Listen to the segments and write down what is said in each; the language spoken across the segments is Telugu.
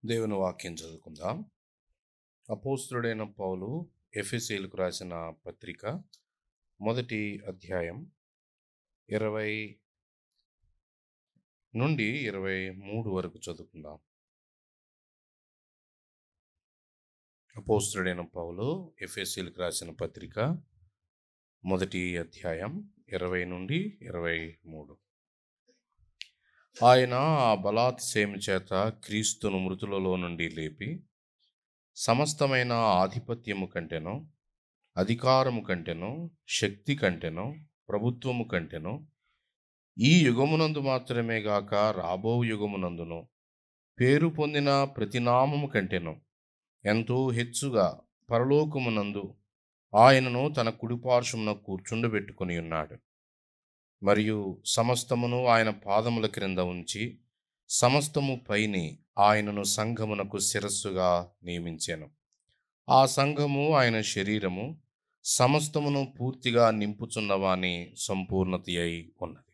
దేవుని వాక్యం చదువుకుందాం. అపోస్తలుడైన పౌలు ఎఫెసీయులకు రాసిన పత్రిక మొదటి అధ్యాయం 20 నుండి 23 వరకు చదువుకుందాం. అపోస్తలుడైన పౌలు ఎఫెసీయులకు రాసిన పత్రిక మొదటి అధ్యాయం 20 నుండి 23. ఆయన ఆ బలాతిశయము చేత క్రీస్తును మృతులలో నుండి లేపి సమస్తమైన ఆధిపత్యము కంటెను, అధికారము కంటెను, శక్తి కంటెను, ప్రభుత్వము కంటెను, ఈ యుగమునందు మాత్రమే గాక రాబో యుగమునందును పేరు పొందిన ప్రతి నామము కంటెను ఎంతో హెచ్చుగా పరలోకమునందు ఆయనను తన కుడిపార్శ్వమున కూర్చుండబెట్టుకొని ఉన్నాడు. మరియు సమస్తమును ఆయన పాదముల క్రింద ఉంచి సమస్తము పైని ఆయనను సంఘమునకు శిరస్సుగా నియమించెను. ఆ సంఘము ఆయన శరీరము, సమస్తమును పూర్తిగా నింపుచున్నవాని సంపూర్ణత అయి ఉన్నది.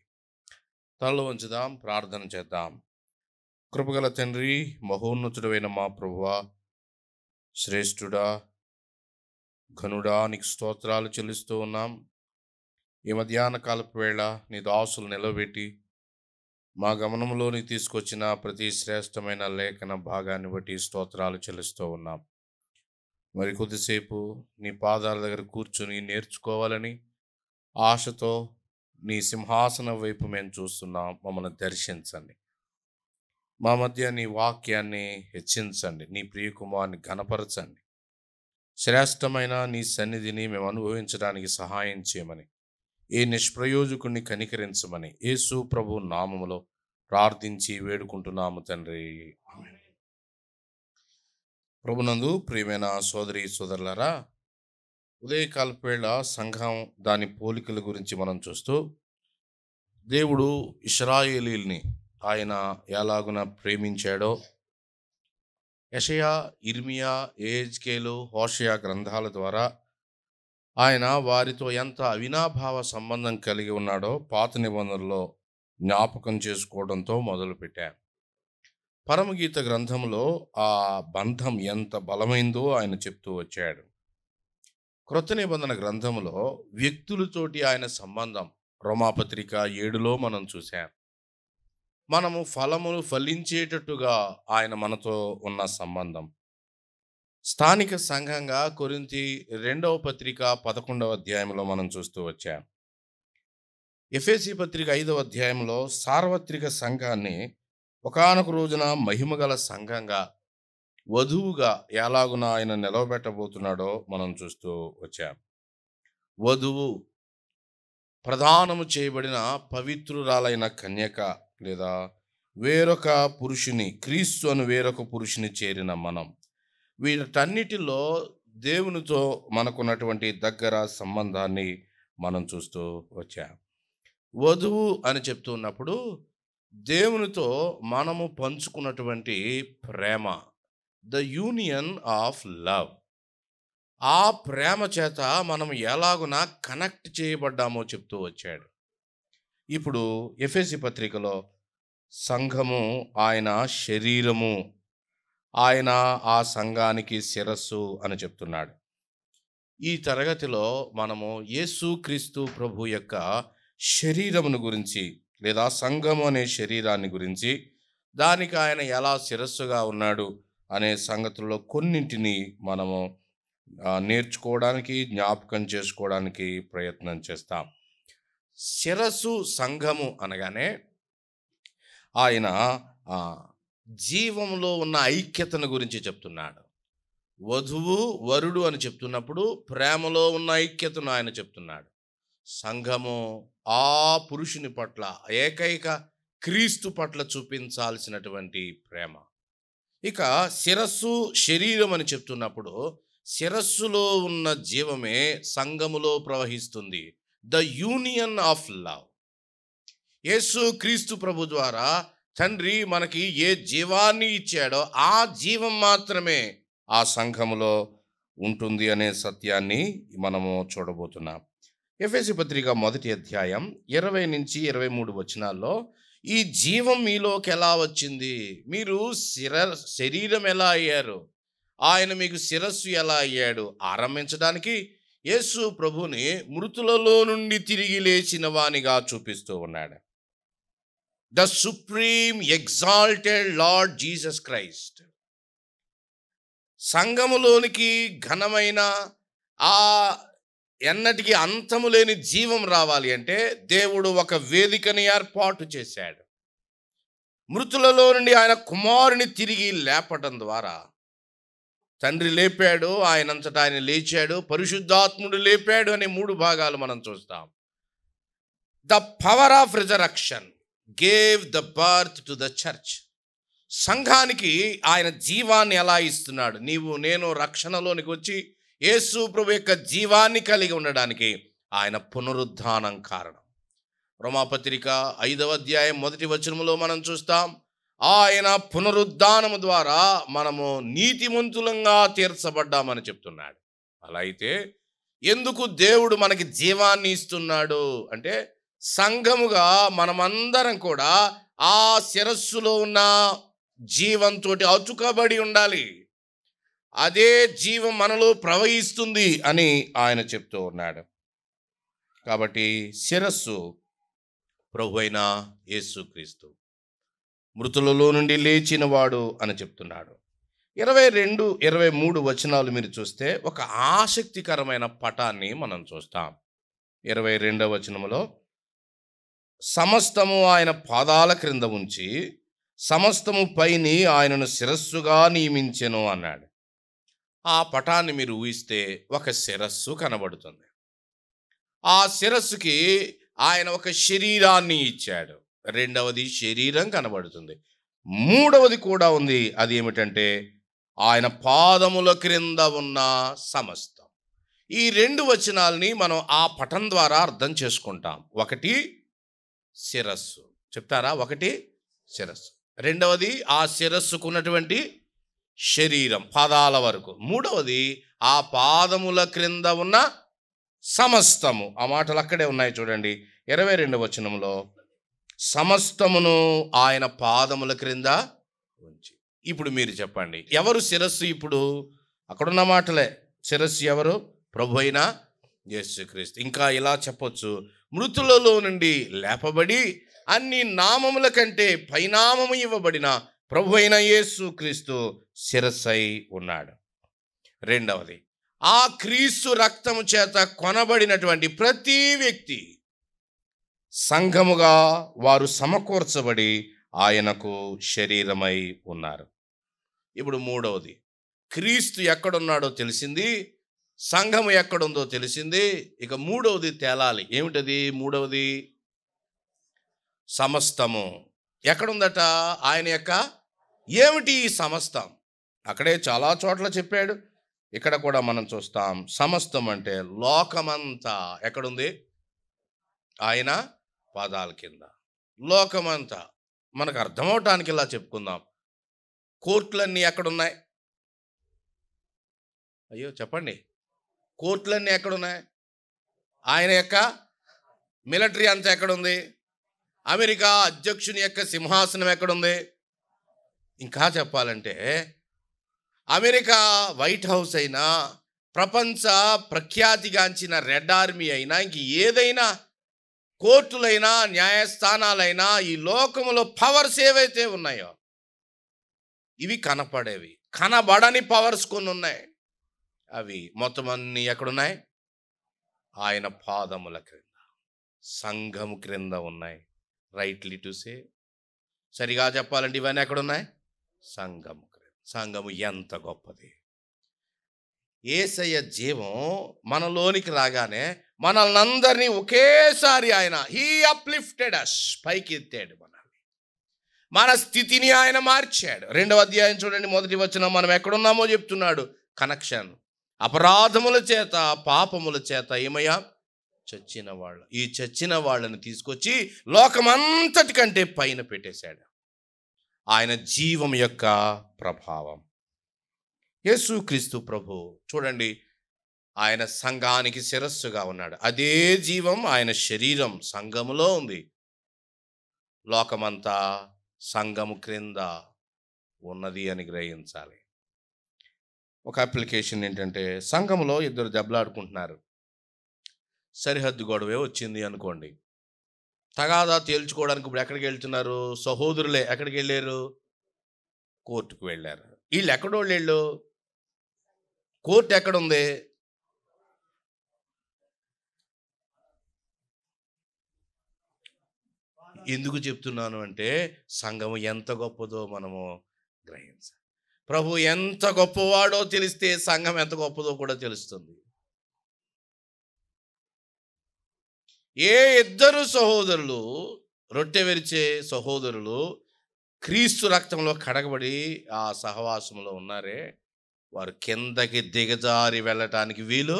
తలలో ఉంచుదాం, ప్రార్థన చేద్దాం. కృపగల తండ్రి, మహోన్నతుడైన మా ప్రభువా, శ్రేష్ఠుడా, ఘనుడా, నీకు స్తోత్రాలు చెల్లిస్తూ ఉన్నాం. ఈ మధ్యాహ్న కాలపు వేళ నీ దాసులు నిలబెట్టి మా గమనంలోని తీసుకొచ్చిన ప్రతి శ్రేష్టమైన లేఖన భాగాన్ని బట్టి స్తోత్రాలు చెల్లిస్తూ ఉన్నాం. మరి కొద్దిసేపు నీ పాదాల దగ్గర కూర్చుని నేర్చుకోవాలని ఆశతో నీ సింహాసనం వైపు మేము చూస్తున్నాం. మమ్మల్ని దర్శించండి. మా మధ్య నీ వాక్యాన్ని హెచ్చించండి. నీ ప్రియకుమారుని ఘనపరచండి. శ్రేష్టమైన నీ సన్నిధిని మేము అనుభవించడానికి సహాయం చేయమని, ఏ నిష్ప్రయోజకుడిని కనికరించమని యేసు ప్రభు నామములో ప్రార్థించి వేడుకుంటున్నాము తండ్రి. ప్రభునందు ప్రియమైన సోదరి సోదరులారా, ఉదయకాలపు వేళ సంఘం దాని పోలికల గురించి మనం చూస్తూ, దేవుడు ఇశ్రాయేలీల్ని ఆయన ఎలాగున ప్రేమించాడో యెషయా, ఇర్మియా, యెహెజ్కేలు, హోషేయ గ్రంథాల ద్వారా ఆయన వారితో ఎంత అవినాభావ సంబంధం కలిగి ఉన్నాడో పాత నిబంధనలో జ్ఞాపకం చేసుకోవడంతో మొదలుపెట్టారు. పరమగీత గ్రంథంలో ఆ బంధం ఎంత బలమైందో ఆయన చెప్తూ వచ్చాడు. క్రొత్త నిబంధన గ్రంథంలో వ్యక్తులతోటి ఆయన సంబంధం రోమాపత్రిక 7లో మనం చూసాం. మనము ఫలములు ఫలించేటట్టుగా ఆయన మనతో ఉన్న సంబంధం. స్థానిక సంఘంగా కొరింథీ 2వ పత్రిక 11వ అధ్యాయంలో మనం చూస్తూ వచ్చాం. ఎఫెసీ పత్రిక 5వ అధ్యాయంలో సార్వత్రిక సంఘాన్ని ఒకానొక రోజున మహిమగల సంఘంగా, వధువుగా ఎలాగున ఆయన నిలవబెట్టబోతున్నాడో మనం చూస్తూ వచ్చాం. వధువు ప్రదానము చేయబడిన పవిత్రురాలైన కన్యక, లేదా వేరొక పురుషుని, క్రీస్తు అను వేరొక పురుషుని చేరిన మనం, వీటన్నిటిలో దేవునితో మనకున్నటువంటి దగ్గర సంబంధాన్ని మనం చూస్తూ వచ్చాం. వధువు అని చెప్తున్నప్పుడు దేవునితో మనము పంచుకున్నటువంటి ప్రేమ, ద యూనియన్ ఆఫ్ లవ్, ఆ ప్రేమ చేత మనం ఎలాగున కనెక్ట్ చేయబడ్డామో చెప్తూ వచ్చాడు. ఇప్పుడు ఎఫెసీ పత్రికలో సంఘము ఆయన శరీరము, ఆయన ఆ సంఘానికి శిరస్సు అని చెప్తున్నాడు. ఈ తరగతిలో మనము యేసుక్రీస్తు ప్రభు యొక్క శరీరమును గురించి, లేదా సంఘము అనే శరీరాన్ని గురించి, దానికి ఆయన ఎలా శిరస్సుగా ఉన్నాడు అనే సంగతుల్లో కొన్నింటిని మనము నేర్చుకోవడానికి, జ్ఞాపకం చేసుకోవడానికి ప్రయత్నం చేస్తాం. శిరస్సు సంఘము అనగానే ఆయన జీవంలో ఉన్న ఐక్యతను గురించి చెప్తున్నాడు. వధువు వరుడు అని చెప్తున్నప్పుడు ప్రేమలో ఉన్న ఐక్యతను ఆయన చెప్తున్నాడు. సంఘము ఆ పురుషుని పట్ల, ఏకైక క్రీస్తు పట్ల చూపించాల్సినటువంటి ప్రేమ. ఇక శిరస్సు శరీరం అని చెప్తున్నప్పుడు శిరస్సులో ఉన్న జీవమే సంఘములో ప్రవహిస్తుంది. The union of love. Yesu Kristu ప్రభు ద్వారా తండ్రి మనకి ఏ జీవాన్ని ఇచ్చాడో ఆ జీవం మాత్రమే ఆ సంఘములో ఉంటుంది అనే సత్యాన్ని మనము చూడబోతున్నాం. ఎఫెసీ పత్రిక మొదటి అధ్యాయం 20 నుంచి 23 వచనాల్లో ఈ జీవం మీలోకి ఎలా వచ్చింది? మీరు శరీరం ఎలా అయ్యారు? ఆయన మీకు శిరస్సు ఎలా అయ్యాడు? ఆరంభించడానికి యేసు ప్రభుని మృతులలో నుండి తిరిగి లేచిన వానిగా చూపిస్తూ ఉన్నాడు. The supreme exalted Lord Jesus Christ. సంఘములోనికి ఘనమైన ఆ ఎన్నటికీ అంతము లేని జీవం రావాలి అంటే దేవుడు ఒక వేదికని ఏర్పాటు చేశాడు. మృతులలో నుండి ఆయన కుమారుని తిరిగి లేపటం ద్వారా తండ్రి లేపాడు, ఆయనంతటా ఆయన లేచాడు, పరిశుద్ధాత్ముడు లేపాడు అనే 3 భాగాలు మనం చూస్తాం. The power of resurrection gave the birth to the church. సంఘానికి ఆయన జీవాన్ని ఎలా ఇస్తున్నాడు? నీవు నేను రక్షణలోనికి వచ్చి యేసు ప్రభు యొక్క జీవాన్ని కలిగి ఉండడానికి ఆయన పునరుద్ధానం కారణం. రోమాపత్రిక 5వ అధ్యాయం 1వ వచనములో మనం చూస్తాం, ఆయన పునరుద్ధానము ద్వారా మనము నీతిమంతులంగా తీర్చబడ్డామని చెప్తున్నాడు. అలా అయితే ఎందుకు దేవుడు మనకి జీవాన్ని ఇస్తున్నాడు అంటే, సంఘముగా మనమందరం కూడా ఆ శిరస్సులో ఉన్న జీవంతో అతుకబడి ఉండాలి. అదే జీవం మనలో ప్రవహిస్తుంది అని ఆయన చెప్తూ ఉన్నాడు. కాబట్టి శిరస్సు ప్రభు అయిన యేసుక్రీస్తు, మృతులలో నుండి లేచిన వాడు అని చెప్తున్నాడు. 22, 23 వచనాలు మీరు చూస్తే ఒక ఆసక్తికరమైన పటాన్ని మనం చూస్తాం. 22వ వచనములో, సమస్తము ఆయన పాదాల క్రింద ఉంచి సమస్తము పైని ఆయనను శిరస్సుగా నియమించెను అన్నాడు. ఆ పటాన్ని మీరు ఊహిస్తే ఒక శిరస్సు కనబడుతుంది. ఆ శిరస్సుకి ఆయన ఒక శరీరాన్ని ఇచ్చాడు. రెండవది శరీరం కనబడుతుంది. మూడవది కూడా ఉంది. అది ఏమిటంటే ఆయన పాదముల క్రింద ఉన్న సమస్తం. ఈ 2 వచనాలని మనం ఆ పటం ద్వారా అర్థం చేసుకుంటాం. ఒకటి శిరస్సు, చెప్తారా? ఒకటి శిరస్సు, రెండవది ఆ శిరస్సుకున్నటువంటి శరీరం పాదాల వరకు, మూడవది ఆ పాదముల క్రింద ఉన్న సమస్తము. ఆ మాటలు అక్కడే ఉన్నాయి చూడండి. 22వ వచనంలో, సమస్తమును ఆయన పాదముల క్రింద ఉంచి. ఇప్పుడు మీరు చెప్పండి, ఎవరు శిరస్సు? ఇప్పుడు అక్కడున్న మాటలే. శిరస్సు ఎవరు? ప్రభు అయిన యేసుక్రీస్తు. ఇంకా ఇలా చెప్పొచ్చు, మృతులలో నుండి లేపబడి అన్ని నామముల కంటే పైనామము ఇవ్వబడిన ప్రభు అయిన యేసుక్రీస్తు శిరస్సై ఉన్నాడు. రెండవది, ఆ క్రీస్తు రక్తము చేత కొనబడినటువంటి ప్రతి వ్యక్తి సంఘముగా వారు సమకూర్చబడి ఆయనకు శరీరమై ఉన్నారు. ఇప్పుడు మూడవది, క్రీస్తు ఎక్కడున్నాడో తెలిసింది, సంఘము ఎక్కడుందో తెలిసింది. ఇక మూడవది తేలాలి. ఏమిటది మూడవది? సమస్తము ఎక్కడుందట? ఆయన యొక్క ఏమిటి ఈ సమస్తం? అక్కడే చాలా చోట్ల చెప్పాడు, ఇక్కడ కూడా మనం చూస్తాం. సమస్తం అంటే లోకమంతా ఎక్కడుంది? ఆయన పాదాల కింద. లోకమంతా మనకు అర్థమవటానికి ఇలా చెప్పుకుందాం. కోర్టులన్నీ ఎక్కడున్నాయి? అయ్యో చెప్పండి, కోర్టులన్నీ ఎక్కడున్నాయి? ఆయన యొక్క మిలిటరీ అంతా ఎక్కడుంది? అమెరికా అధ్యక్షుని యొక్క సింహాసనం ఎక్కడుంది? ఇంకా చెప్పాలంటే అమెరికా వైట్ హౌస్ అయినా, ప్రపంచ ప్రఖ్యాతిగాంచిన రెడ్ ఆర్మీ అయినా, ఇంక ఏదైనా కోర్టులైనా న్యాయస్థానాలైనా ఈ లోకములో పవర్స్ ఏవైతే ఉన్నాయో ఇవి కనపడేవి. కనబడని పవర్స్ కొన్ని ఉన్నాయి. అవి మొత్తం అన్నీ ఎక్కడున్నాయి? ఆయన పాదముల క్రింద, సంఘము క్రింద ఉన్నాయి. రైట్లీ టు సే, సరిగా చెప్పాలంటే ఇవన్నీ ఎక్కడున్నాయి? సంఘము క్రింద. సంఘము ఎంత గొప్పది! యేసయ్య జీవం మనలోనికి రాగానే మనల్ని అందరినీ ఒకేసారి ఆయన అప్లిఫ్టెడ్ అస్, పైకి ఎత్తాడు. మన స్థితిని ఆయన మార్చాడు. 2వ అధ్యాయం చూడండి, 1వ వచనం. మనం ఎక్కడున్నామో చెప్తున్నాడు. కనెక్షన్. అపరాధముల చేత పాపముల చేత ఏమయ్యా? చచ్చిన వాళ్ళు. ఈ చచ్చిన వాళ్ళని తీసుకొచ్చి లోకమంతటి కంటే పైన పెట్టేశాడు. ఆయన జీవం యొక్క ప్రభావం. యేసుక్రీస్తు ప్రభు చూడండి, ఆయన సంఘానికి శిరస్సుగా ఉన్నాడు. అదే జీవం ఆయన శరీరం సంఘములో ఉంది. లోకమంతా సంఘము క్రింద ఉన్నది అని గ్రహించాలి. ఒక అప్లికేషన్ ఏంటంటే, సంఘంలో ఇద్దరు దెబ్బలాడుకుంటున్నారు, సరిహద్దు గొడవే వచ్చింది అనుకోండి. తగాదా తేల్చుకోవడానికి ఇప్పుడు ఎక్కడికి వెళ్తున్నారు? సహోదరులే ఎక్కడికి వెళ్ళారు? కోర్టుకు వెళ్ళారు. వీళ్ళు ఎక్కడోళ్ళు వెళ్ళు? కోర్టు ఎక్కడుంది? ఎందుకు చెప్తున్నాను అంటే, సంఘం ఎంత గొప్పదో మనము గ్రహించాలి. ప్రభు ఎంత గొప్పవాడో తెలిస్తే సంఘం ఎంత గొప్పదో కూడా తెలుస్తుంది. ఏ ఇద్దరు సహోదరులు, రొట్టె విరిచే సహోదరులు క్రీస్తు రక్తంలో కడగబడి ఆ సహవాసంలో ఉన్నారే, వారు కిందకి దిగజారి వెళ్ళటానికి వీలు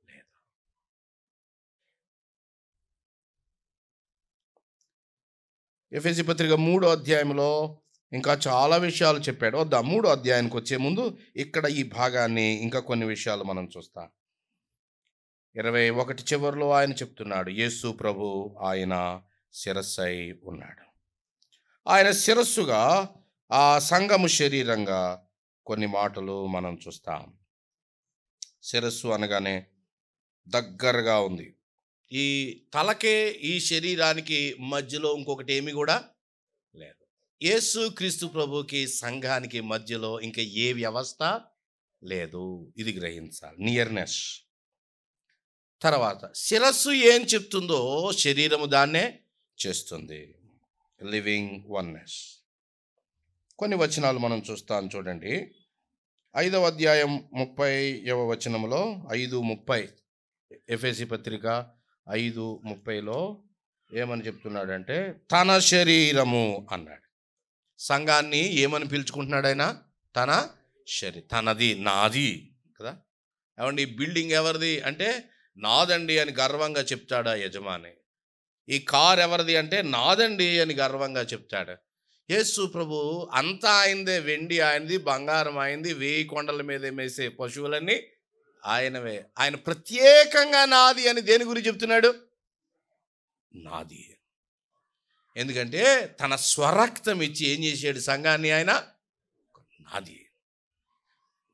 లేదు. ఎఫెసీ పత్రిక 3వ అధ్యాయంలో ఇంకా చాలా విషయాలు చెప్పాడు. 3వ అధ్యాయానికి వచ్చే ముందు ఇక్కడ ఈ భాగాన్ని ఇంకా కొన్ని విషయాలు మనం చూస్తాం. 21 చివరిలో ఆయన చెప్తున్నాడు, యేసు ప్రభు ఆయన శిరస్సై ఉన్నాడు. ఆయన శిరస్సుగా, ఆ సంఘము శరీరంగా కొన్ని మాటలు మనం చూస్తాం. శిరస్సు అనగానే దగ్గరగా ఉంది. ఈ తలకే ఈ శరీరానికి మధ్యలో ఇంకొకటి ఏమి కూడా లేదు. యేసు క్రీస్తు ప్రభుకి సంఘానికి మధ్యలో ఇంకా ఏ వ్యవస్థ లేదు. ఇది గ్రహించాలి. నియర్నెస్. తర్వాత శిరస్సు ఏం చెప్తుందో శరీరము దాన్నే చేస్తుంది. Living oneness. కొన్ని వచనాలు మనం చూస్తాం చూడండి. 5వ అధ్యాయం 30వ వచనంలో 5:30 ఎఫెసీ పత్రిక 5:30లో ఏమని చెప్తున్నాడంటే, తన శరీరము అన్నాడు. సంఘాన్ని ఏమని పిలుచుకుంటున్నాడు ఆయన? తన శరీరం. తనది, నాది కదా. ఏమండి, ఈ బిల్డింగ్ ఎవరిది అంటే నాదండి అని గర్వంగా చెప్తాడా యజమాని. ఈ కార్ ఎవరిది అంటే నాదండి అని గర్వంగా చెప్తాడు. యేసు ప్రభు అంతా ఆయనదే, వెండి ఆయనది, బంగారం ఆయనది, 1000 కొండల మీద మేసే పశువులన్నీ ఆయనవే. ఆయన ప్రత్యేకంగా నాది అని దేని గురించి చెప్తున్నాడు? నాది. ఎందుకంటే తన స్వరక్తం ఇచ్చి ఏం చేశాడు? సంఘాన్ని ఆయన నాది.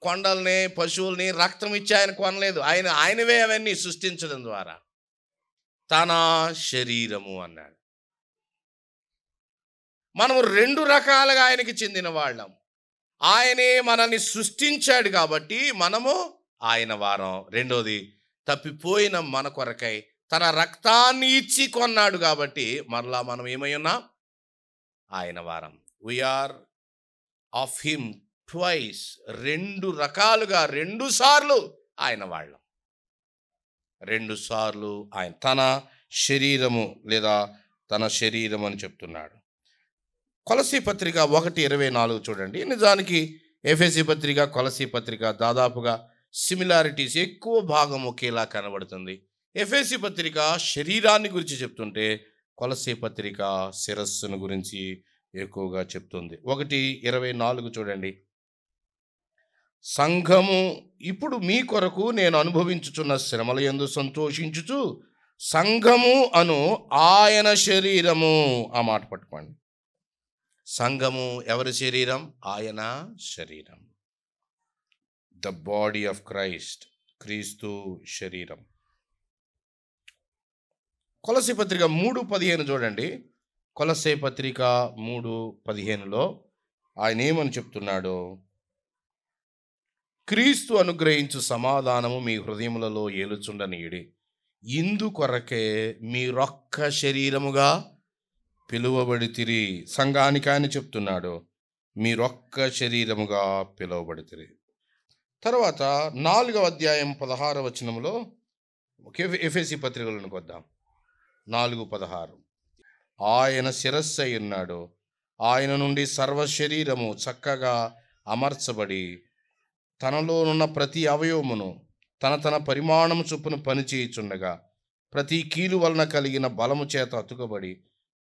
కొండల్ని, పశువుల్ని రక్తం ఇచ్చి ఆయన కొనలేదు. ఆయనవే అవన్నీ సృష్టించడం ద్వారా. తన శరీరము అన్నాడు. మనము 2 రకాలుగా ఆయనకి చెందిన వాళ్ళం. ఆయనే మనల్ని సృష్టించాడు కాబట్టి మనము ఆయన వారం. రెండోది, తప్పిపోయిన మన కొరకై తన రక్తాన్ని ఇచ్చి కొన్నాడు కాబట్టి మరలా మనం ఏమై ఉన్నాం? ఆయన వారం. We are of him twice. 2 రకాలుగా, 2 సార్లు ఆయన వాళ్ళం. 2 సార్లు ఆయన తన శరీరము లేదా తన శరీరం అని చెప్తున్నాడు. కొలసీ పత్రిక 1:24 చూడండి. నిజానికి ఎఫెసీ పత్రిక, కొలసీ పత్రిక దాదాపుగా సిమిలారిటీస్, ఎక్కువ భాగం ఒకేలా కనబడుతుంది. ఎఫెసీ పత్రిక శరీరాన్ని గురించి చెప్తుంటే, కొలసీ పత్రిక శిరస్సును గురించి ఎక్కువగా చెప్తుంది. 1:24 చూడండి. సంఘము ఇప్పుడు మీ కొరకు నేను అనుభవించుచున్న శ్రమల యందు సంతోషించుచు సంఘము అను ఆయన శరీరము. ఆ మాట పట్టుకోండి. సంఘము ఎవరి శరీరం? ఆయన శరీరం. ద బాడీ ఆఫ్ క్రైస్ట్, క్రీస్తు శరీరం. కొలసీ పత్రిక 3:15 చూడండి. కొలసీ పత్రిక 3:15లో ఆయన ఏమని చెప్తున్నాడో, క్రీస్తు అనుగ్రహించు సమాధానము మీ హృదయములలో ఏలుచుండనీయుడి. ఇందు కొరకే మీరొక్క శరీరముగా పిలువబడితిరి. సంఘానికి ఆయన చెప్తున్నాడు, మీరొక్క శరీరముగా పిలువబడితిరి. తర్వాత 4వ అధ్యాయం 16వ వచనంలో ఎఫెసీ పత్రికలకు వద్దాం. 4:16 ఆయన శిరస్సు అయి ఉన్నాడు. ఆయన నుండి సర్వ శరీరము చక్కగా అమర్చబడి తనలోనున్న ప్రతి అవయవమును తన పరిమాణము చొప్పున పనిచేయుచుండగా ప్రతి కీలు వలన కలిగిన బలము చేత అతుకబడి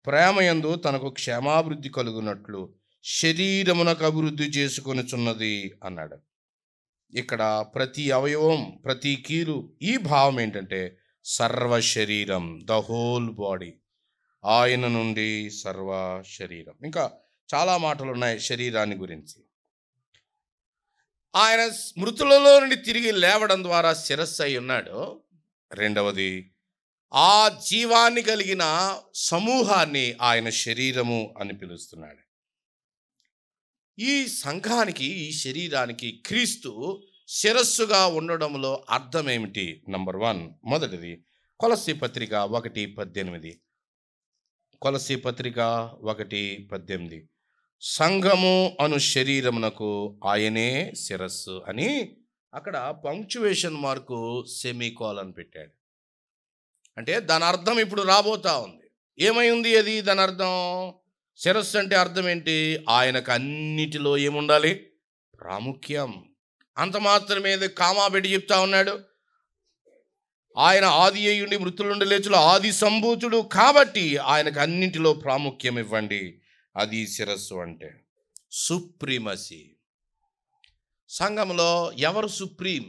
ప్రేమయందు తనకు క్షేమాభివృద్ధి కలుగునట్లు శరీరమునకు అభివృద్ధి చేసుకొనుచున్నది అన్నాడు. ఇక్కడ ప్రతి అవయవం, ప్రతి కీలు, ఈ భావం ఏంటంటే సర్వ శరీరం, ద హోల్ బాడీ. ఆయన నుండి సర్వ శరీరం. ఇంకా చాలా మాటలు ఉన్నాయి శరీరాన్ని గురించి. ఆయన మృతులలో నుండి తిరిగి లేవడం ద్వారా శిరస్సు అయి ఉన్నాడు. రెండవది, ఆ జీవాన్ని కలిగిన సమూహాన్ని ఆయన శరీరము అని పిలుస్తున్నాడు. ఈ సంఘానికి, ఈ శరీరానికి క్రీస్తు శిరస్సుగా ఉండడంలో అర్థం ఏమిటి? నంబర్ 1, మొదటిది కొలస్సీ పత్రిక 1:18. కొలస్సీ పత్రిక 1:18. సంఘము అను శరీరమునకు ఆయనే శిరస్సు అని అక్కడ పంక్చువేషన్ మార్కు సెమీకోలన్ పెట్టాడు. అంటే దాని అర్థం ఇప్పుడు రాబోతా ఉంది. ఏమై ఉంది అది? దాని అర్థం, శిరస్సు అంటే అర్థం ఏంటి? ఆయనకు అన్నిటిలో ఏముండాలి? ప్రాముఖ్యం. అంత మాత్రమే కామా పెట్టి చెప్తా ఉన్నాడు. ఆయన ఆది అయ్యుండి మృతుల నుండి లేచుల ఆది సంభూతుడు కాబట్టి ఆయనకు అన్నింటిలో ప్రాముఖ్యం ఇవ్వండి. అది శిరస్సు అంటే. సుప్రీమసీ. సంఘంలో ఎవరు సుప్రీం,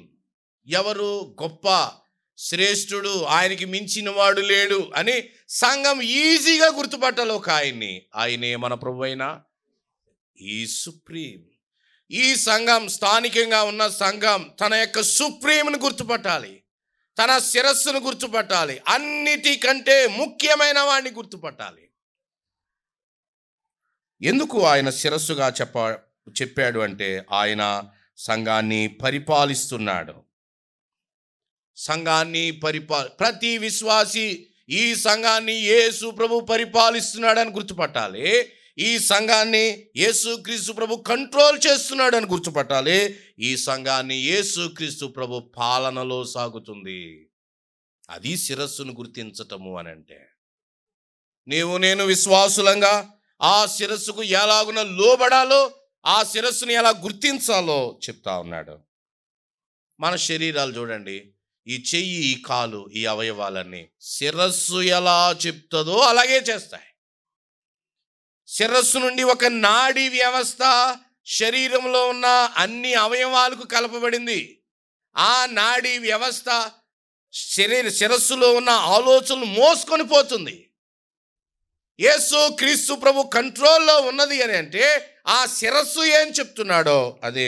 ఎవరు గొప్ప, శ్రేష్ఠుడు, ఆయనకి మించిన వాడు లేడు అని సంఘం ఈజీగా గుర్తుపట్టాలి ఒక ఆయన్ని. ఆయనే మన ప్రభువైన ఈ సుప్రీం. ఈ సంఘం, స్థానికంగా ఉన్న సంఘం తన యొక్క సుప్రీంను గుర్తుపట్టాలి, తన శిరస్సును గుర్తుపట్టాలి, అన్నిటికంటే ముఖ్యమైన వాడిని గుర్తుపట్టాలి. ఎందుకు ఆయన శిరస్సుగా చెప్పాడు అంటే ఆయన సంఘాన్ని పరిపాలిస్తున్నాడు. సంఘాన్ని ప్రతి విశ్వాసి ఈ సంఘాన్ని యేసు ప్రభు పరిపాలిస్తున్నాడని గుర్తుపట్టాలి. ఈ సంఘాన్ని యేసుక్రీస్తు ప్రభు కంట్రోల్ చేస్తున్నాడని గుర్తుపట్టాలి. ఈ సంఘాన్ని యేసుక్రీస్తు ప్రభు పాలనలో సాగుతుంది. అది శిరస్సును గుర్తించటము అని అంటే. నేను విశ్వాసులంగా ఆ శిరస్సుకు ఎలాగున లోబడాలో, ఆ శిరస్సుని ఎలా గుర్తించాలో చెప్తా ఉన్నాడు. మన శరీరాలు చూడండి, ఈ చెయ్యి, ఈ కాలు, ఈ అవయవాలన్నీ శిరస్సు ఎలా చెప్తుందో అలాగే చేస్తాయి. శిరస్సు నుండి ఒక నాడీ వ్యవస్థ శరీరంలో ఉన్న అన్ని అవయవాలకు కలపబడింది. ఆ నాడీ వ్యవస్థ శిరస్సులో ఉన్న ఆలోచనలు మోసుకొని పోతుంది. యేసు క్రీస్తు ప్రభు కంట్రోల్లో ఉన్నది అని అంటే ఆ శిరస్సు ఏం చెప్తున్నాడో అదే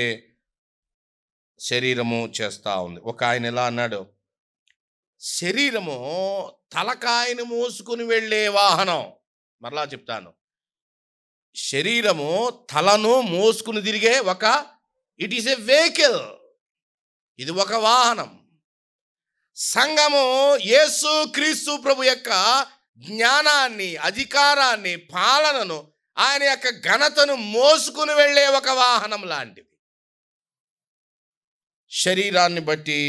శరీరము చేస్తూ ఉంది. ఒక ఆయన ఎలా అన్నాడు, శరీరము తలకాయను మోసుకుని వెళ్ళే వాహనం. మరలా చెప్తాను, శరీరము తలను మోసుకుని తిరిగే ఇట్ ఈస్ ఎ వెహికల్. ఇది ఒక వాహనం. సంఘము యేసు క్రీస్తు ప్రభు యొక్క జ్ఞానాన్ని, అధికారాన్ని, పాలనను, ఆయన యొక్క ఘనతను మోసుకుని వెళ్ళే ఒక వాహనం లాంటిది. శరీరాన్ని బట్టి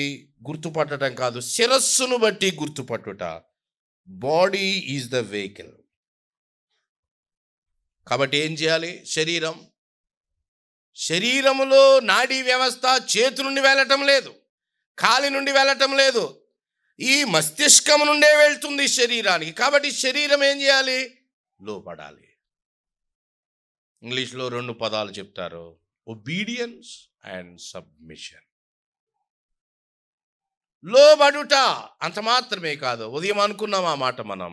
గుర్తుపట్టడం కాదు, శిరస్సును బట్టి గుర్తుపట్టుట. Body is the vehicle. కాబట్టి ఏం చేయాలి? శరీరములో నాడీ వ్యవస్థ చేతి నుండి వెళ్ళటం లేదు, కాలి నుండి వెళ్ళటం లేదు, ఈ మస్తిష్కం నుండే వెళ్తుంది శరీరానికి. కాబట్టి శరీరం ఏం చేయాలి? లోపడాలి. ఇంగ్లీష్లో 2 పదాలు చెప్తారు, ఒబీడియన్స్ అండ్ సబ్మిషన్. లోబడుట అంత మాత్రమే కాదు, ఉదయం అనుకున్నాం ఆ మాట మనం,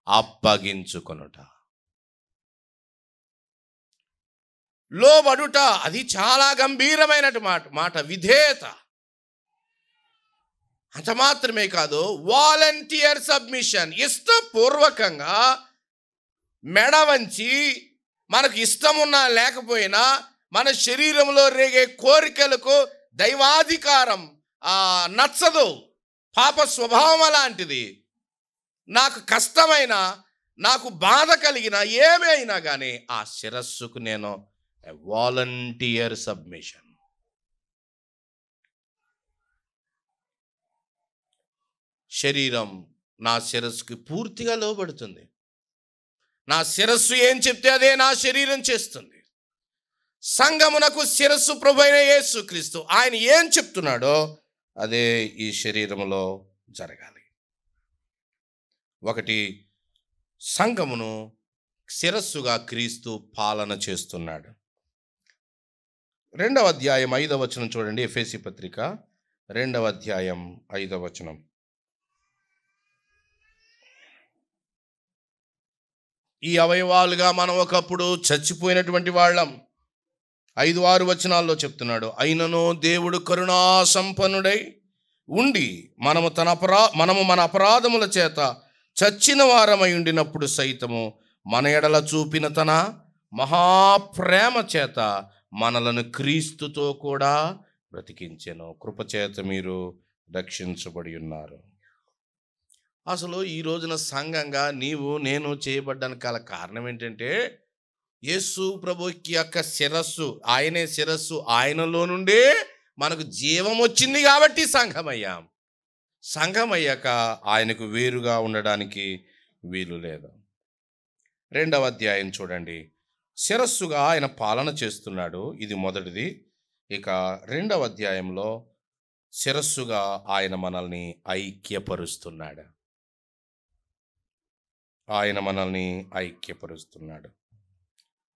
అప్పగించుకొనుట. లోబడుట అది చాలా గంభీరమైన మాట, విధేయత. అంత మాత్రమే కాదు, వాలంటీర్ సబ్మిషన్. ఇష్టపూర్వకంగా మెడ వంచి, మనకు ఇష్టమున్నా లేకపోయినా మన శరీరంలో రేగే కోరికలకు దైవాధికారం నచ్చదు, పాప స్వభావం అలాంటిది. నాకు కష్టమైన, నాకు బాధ కలిగిన ఏమైనా కానీ ఆ శిరస్సుకు నేను వాలంటీర్ సబ్మిషన్. శరీరం నా శిరస్సుకి పూర్తిగా లోబడుతుంది. నా శిరస్సు ఏం చెప్తే అదే నా శరీరం చేస్తుంది. సంఘమునకు శిరస్సు ప్రభువైన యేసుక్రీస్తు, ఆయన ఏం చెప్తున్నాడో అదే ఈ శరీరములో జరగాలి. 1, సంఘమును శిరస్సుగా క్రీస్తు పాలన చేస్తున్నాడు. 2వ అధ్యాయం 5వ వచనం చూడండి. ఎఫెసీ పత్రిక 2వ అధ్యాయం 5వ వచనం. ఈ అవయవాలుగా మనం ఒకప్పుడు చచ్చిపోయినటువంటి వాళ్ళం. 5-6 వచనాల్లో చెప్తున్నాడు. అయినను దేవుడు కరుణా సంపన్నుడై ఉండి మనము మన అపరాధముల చేత చచ్చిన వారమై ఉండినప్పుడు సైతము మన ఎడల చూపిన తన మహాప్రేమ చేత మనలను క్రీస్తుతో కూడా బ్రతికించెను. కృపచేత మీరు రక్షించబడి ఉన్నారు. అసలు ఈ రోజున సంఘంగా నీవు నేను చేయబడ్డానికి గల కారణం ఏంటంటే, యేసు ప్రభుకి యొక్క శిరస్సు, ఆయనే శిరస్సు, ఆయనలో నుండే మనకు జీవం వచ్చింది కాబట్టి సంఘమయ్యాం. సంఘమయ్యాక ఆయనకు వేరుగా ఉండడానికి వీలు లేదు. 2వ అధ్యాయం చూడండి. శిరస్సుగా ఆయన పాలన చేస్తున్నాడు, ఇది మొదటిది. ఇక 2వ అధ్యాయంలో శిరస్సుగా ఆయన మనల్ని ఐక్యపరుస్తున్నాడు. ఆయన మనల్ని ఐక్యపరుస్తున్నాడు.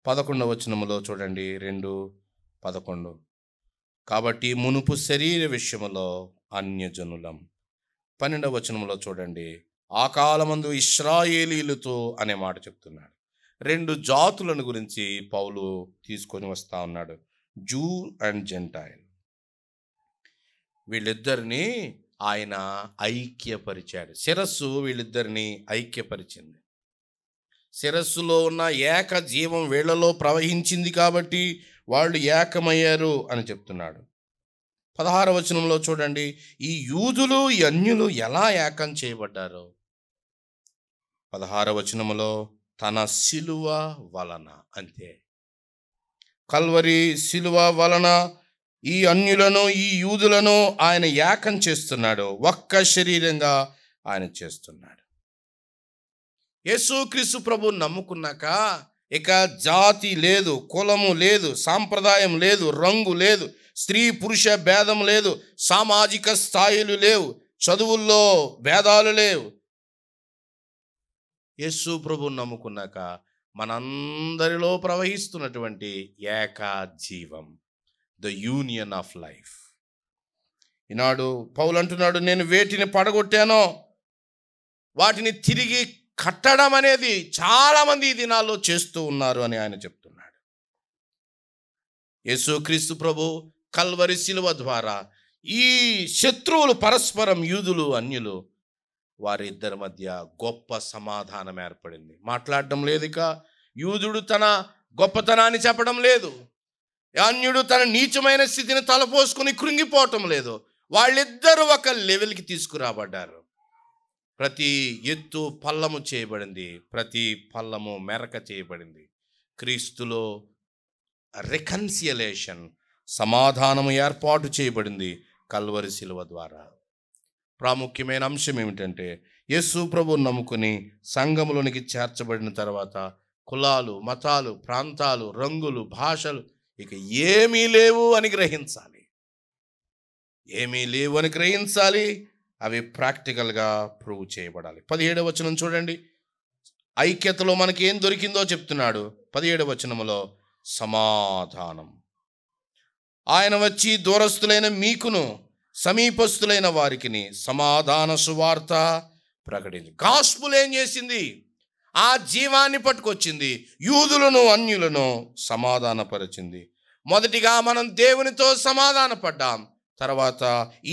11వ వచనములో చూడండి, 2:11. కాబట్టి మునుపు శరీర విషయములో అన్యజనులం. 12వ వచనంలో చూడండి, ఆ కాలమందు ఇశ్రాయేలీయులతో అనే మాట చెప్తున్నాడు. 2 జాతులను గురించి పౌలు తీసుకొని వస్తా ఉన్నాడు, జూ అండ్ జెంటైల్. వీళ్ళిద్దరిని ఆయన ఐక్యపరిచాడు. శిరస్సు వీళ్ళిద్దరిని ఐక్యపరిచింది. శిరస్సులో ఉన్న ఏక జీవం వీళ్ళలో ప్రవహించింది కాబట్టి వాళ్ళు ఏకమయ్యారు అని చెప్తున్నాడు. 16వ వచనంలో చూడండి, ఈ యూదులు ఈ అన్యులు ఎలా ఏకం చేయబడ్డారో. 16వ వచనములో తన శిలువ వలన, అంతే, కల్వరి శిలువ వలన ఈ అన్యులను ఈ యూదులను ఆయన ఏకం చేస్తున్నాడు. ఒక్క శరీరంగా ఆయన చేస్తున్నాడు. యేసుక్రీస్తు ప్రభు నమ్ముకున్నాక ఇక జాతి లేదు, కులము లేదు, సాంప్రదాయం లేదు, రంగు లేదు, స్త్రీ పురుష భేదం లేదు, సామాజిక స్థాయిలు లేవు, చదువుల్లో భేదాలు లేవు. యేసు ప్రభు నమ్ముకున్నాక మనందరిలో ప్రవహిస్తున్నటువంటి ఏక జీవం, ద యూనియన్ ఆఫ్ లైఫ్. ఈనాడు పౌలు అంటున్నాడు, నేను వేటిని పడగొట్టానో వాటిని తిరిగి కట్టడం అనేది చాలామంది ఈ దినాల్లో చేస్తూ ఉన్నారు అని ఆయన చెప్తున్నాడు. యేసుక్రీస్తు ప్రభు కల్వరి శిలువ ద్వారా ఈ శత్రువులు పరస్పరం, యూదులు అన్యులు, వారిద్దరి మధ్య గొప్ప సమాధానం ఏర్పడింది. మాట్లాడడం లేదు, ఇక యూదుడు తన గొప్పతనాన్ని చెప్పడం లేదు, అన్యుడు తన నీచమైన స్థితిని తలపోసుకుని కృంగిపోవటం లేదు. వాళ్ళిద్దరూ ఒక లెవెల్కి తీసుకురాబడ్డారు. ప్రతి ఎత్తు పల్లము చేయబడింది, ప్రతి పల్లము మెరక చేయబడింది. క్రీస్తులో రికన్సియలేషన్, సమాధానము ఏర్పాటు చేయబడింది కల్వరి శిలువ ద్వారా. ప్రాముఖ్యమైన అంశం ఏమిటంటే, యేసు ప్రభువును నమ్ముకుని సంఘములోనికి చేర్చబడిన తర్వాత కులాలు, మతాలు, ప్రాంతాలు, రంగులు, భాషలు ఇక ఏమీ లేవు అని గ్రహించాలి. ఏమీ లేవు అని గ్రహించాలి. అవి ప్రాక్టికల్గా ప్రూవ్ చేయబడాలి. 17వ వచనం చూడండి, ఐక్యతలో మనకి ఏం దొరికిందో చెప్తున్నాడు. 17వ వచనములో సమాధానం. ఆయన వచ్చి దూరస్తులైన మీకును సమీపస్తులైన వారికి సమాధాన సువార్త ప్రకటించి. గాస్పుల్ ఏం చేసింది? ఆ జీవాన్ని పట్టుకొచ్చింది, యూదులను అన్యులను సమాధానపరిచింది. మొదటిగా మనం దేవునితో సమాధాన పడ్డాం, తర్వాత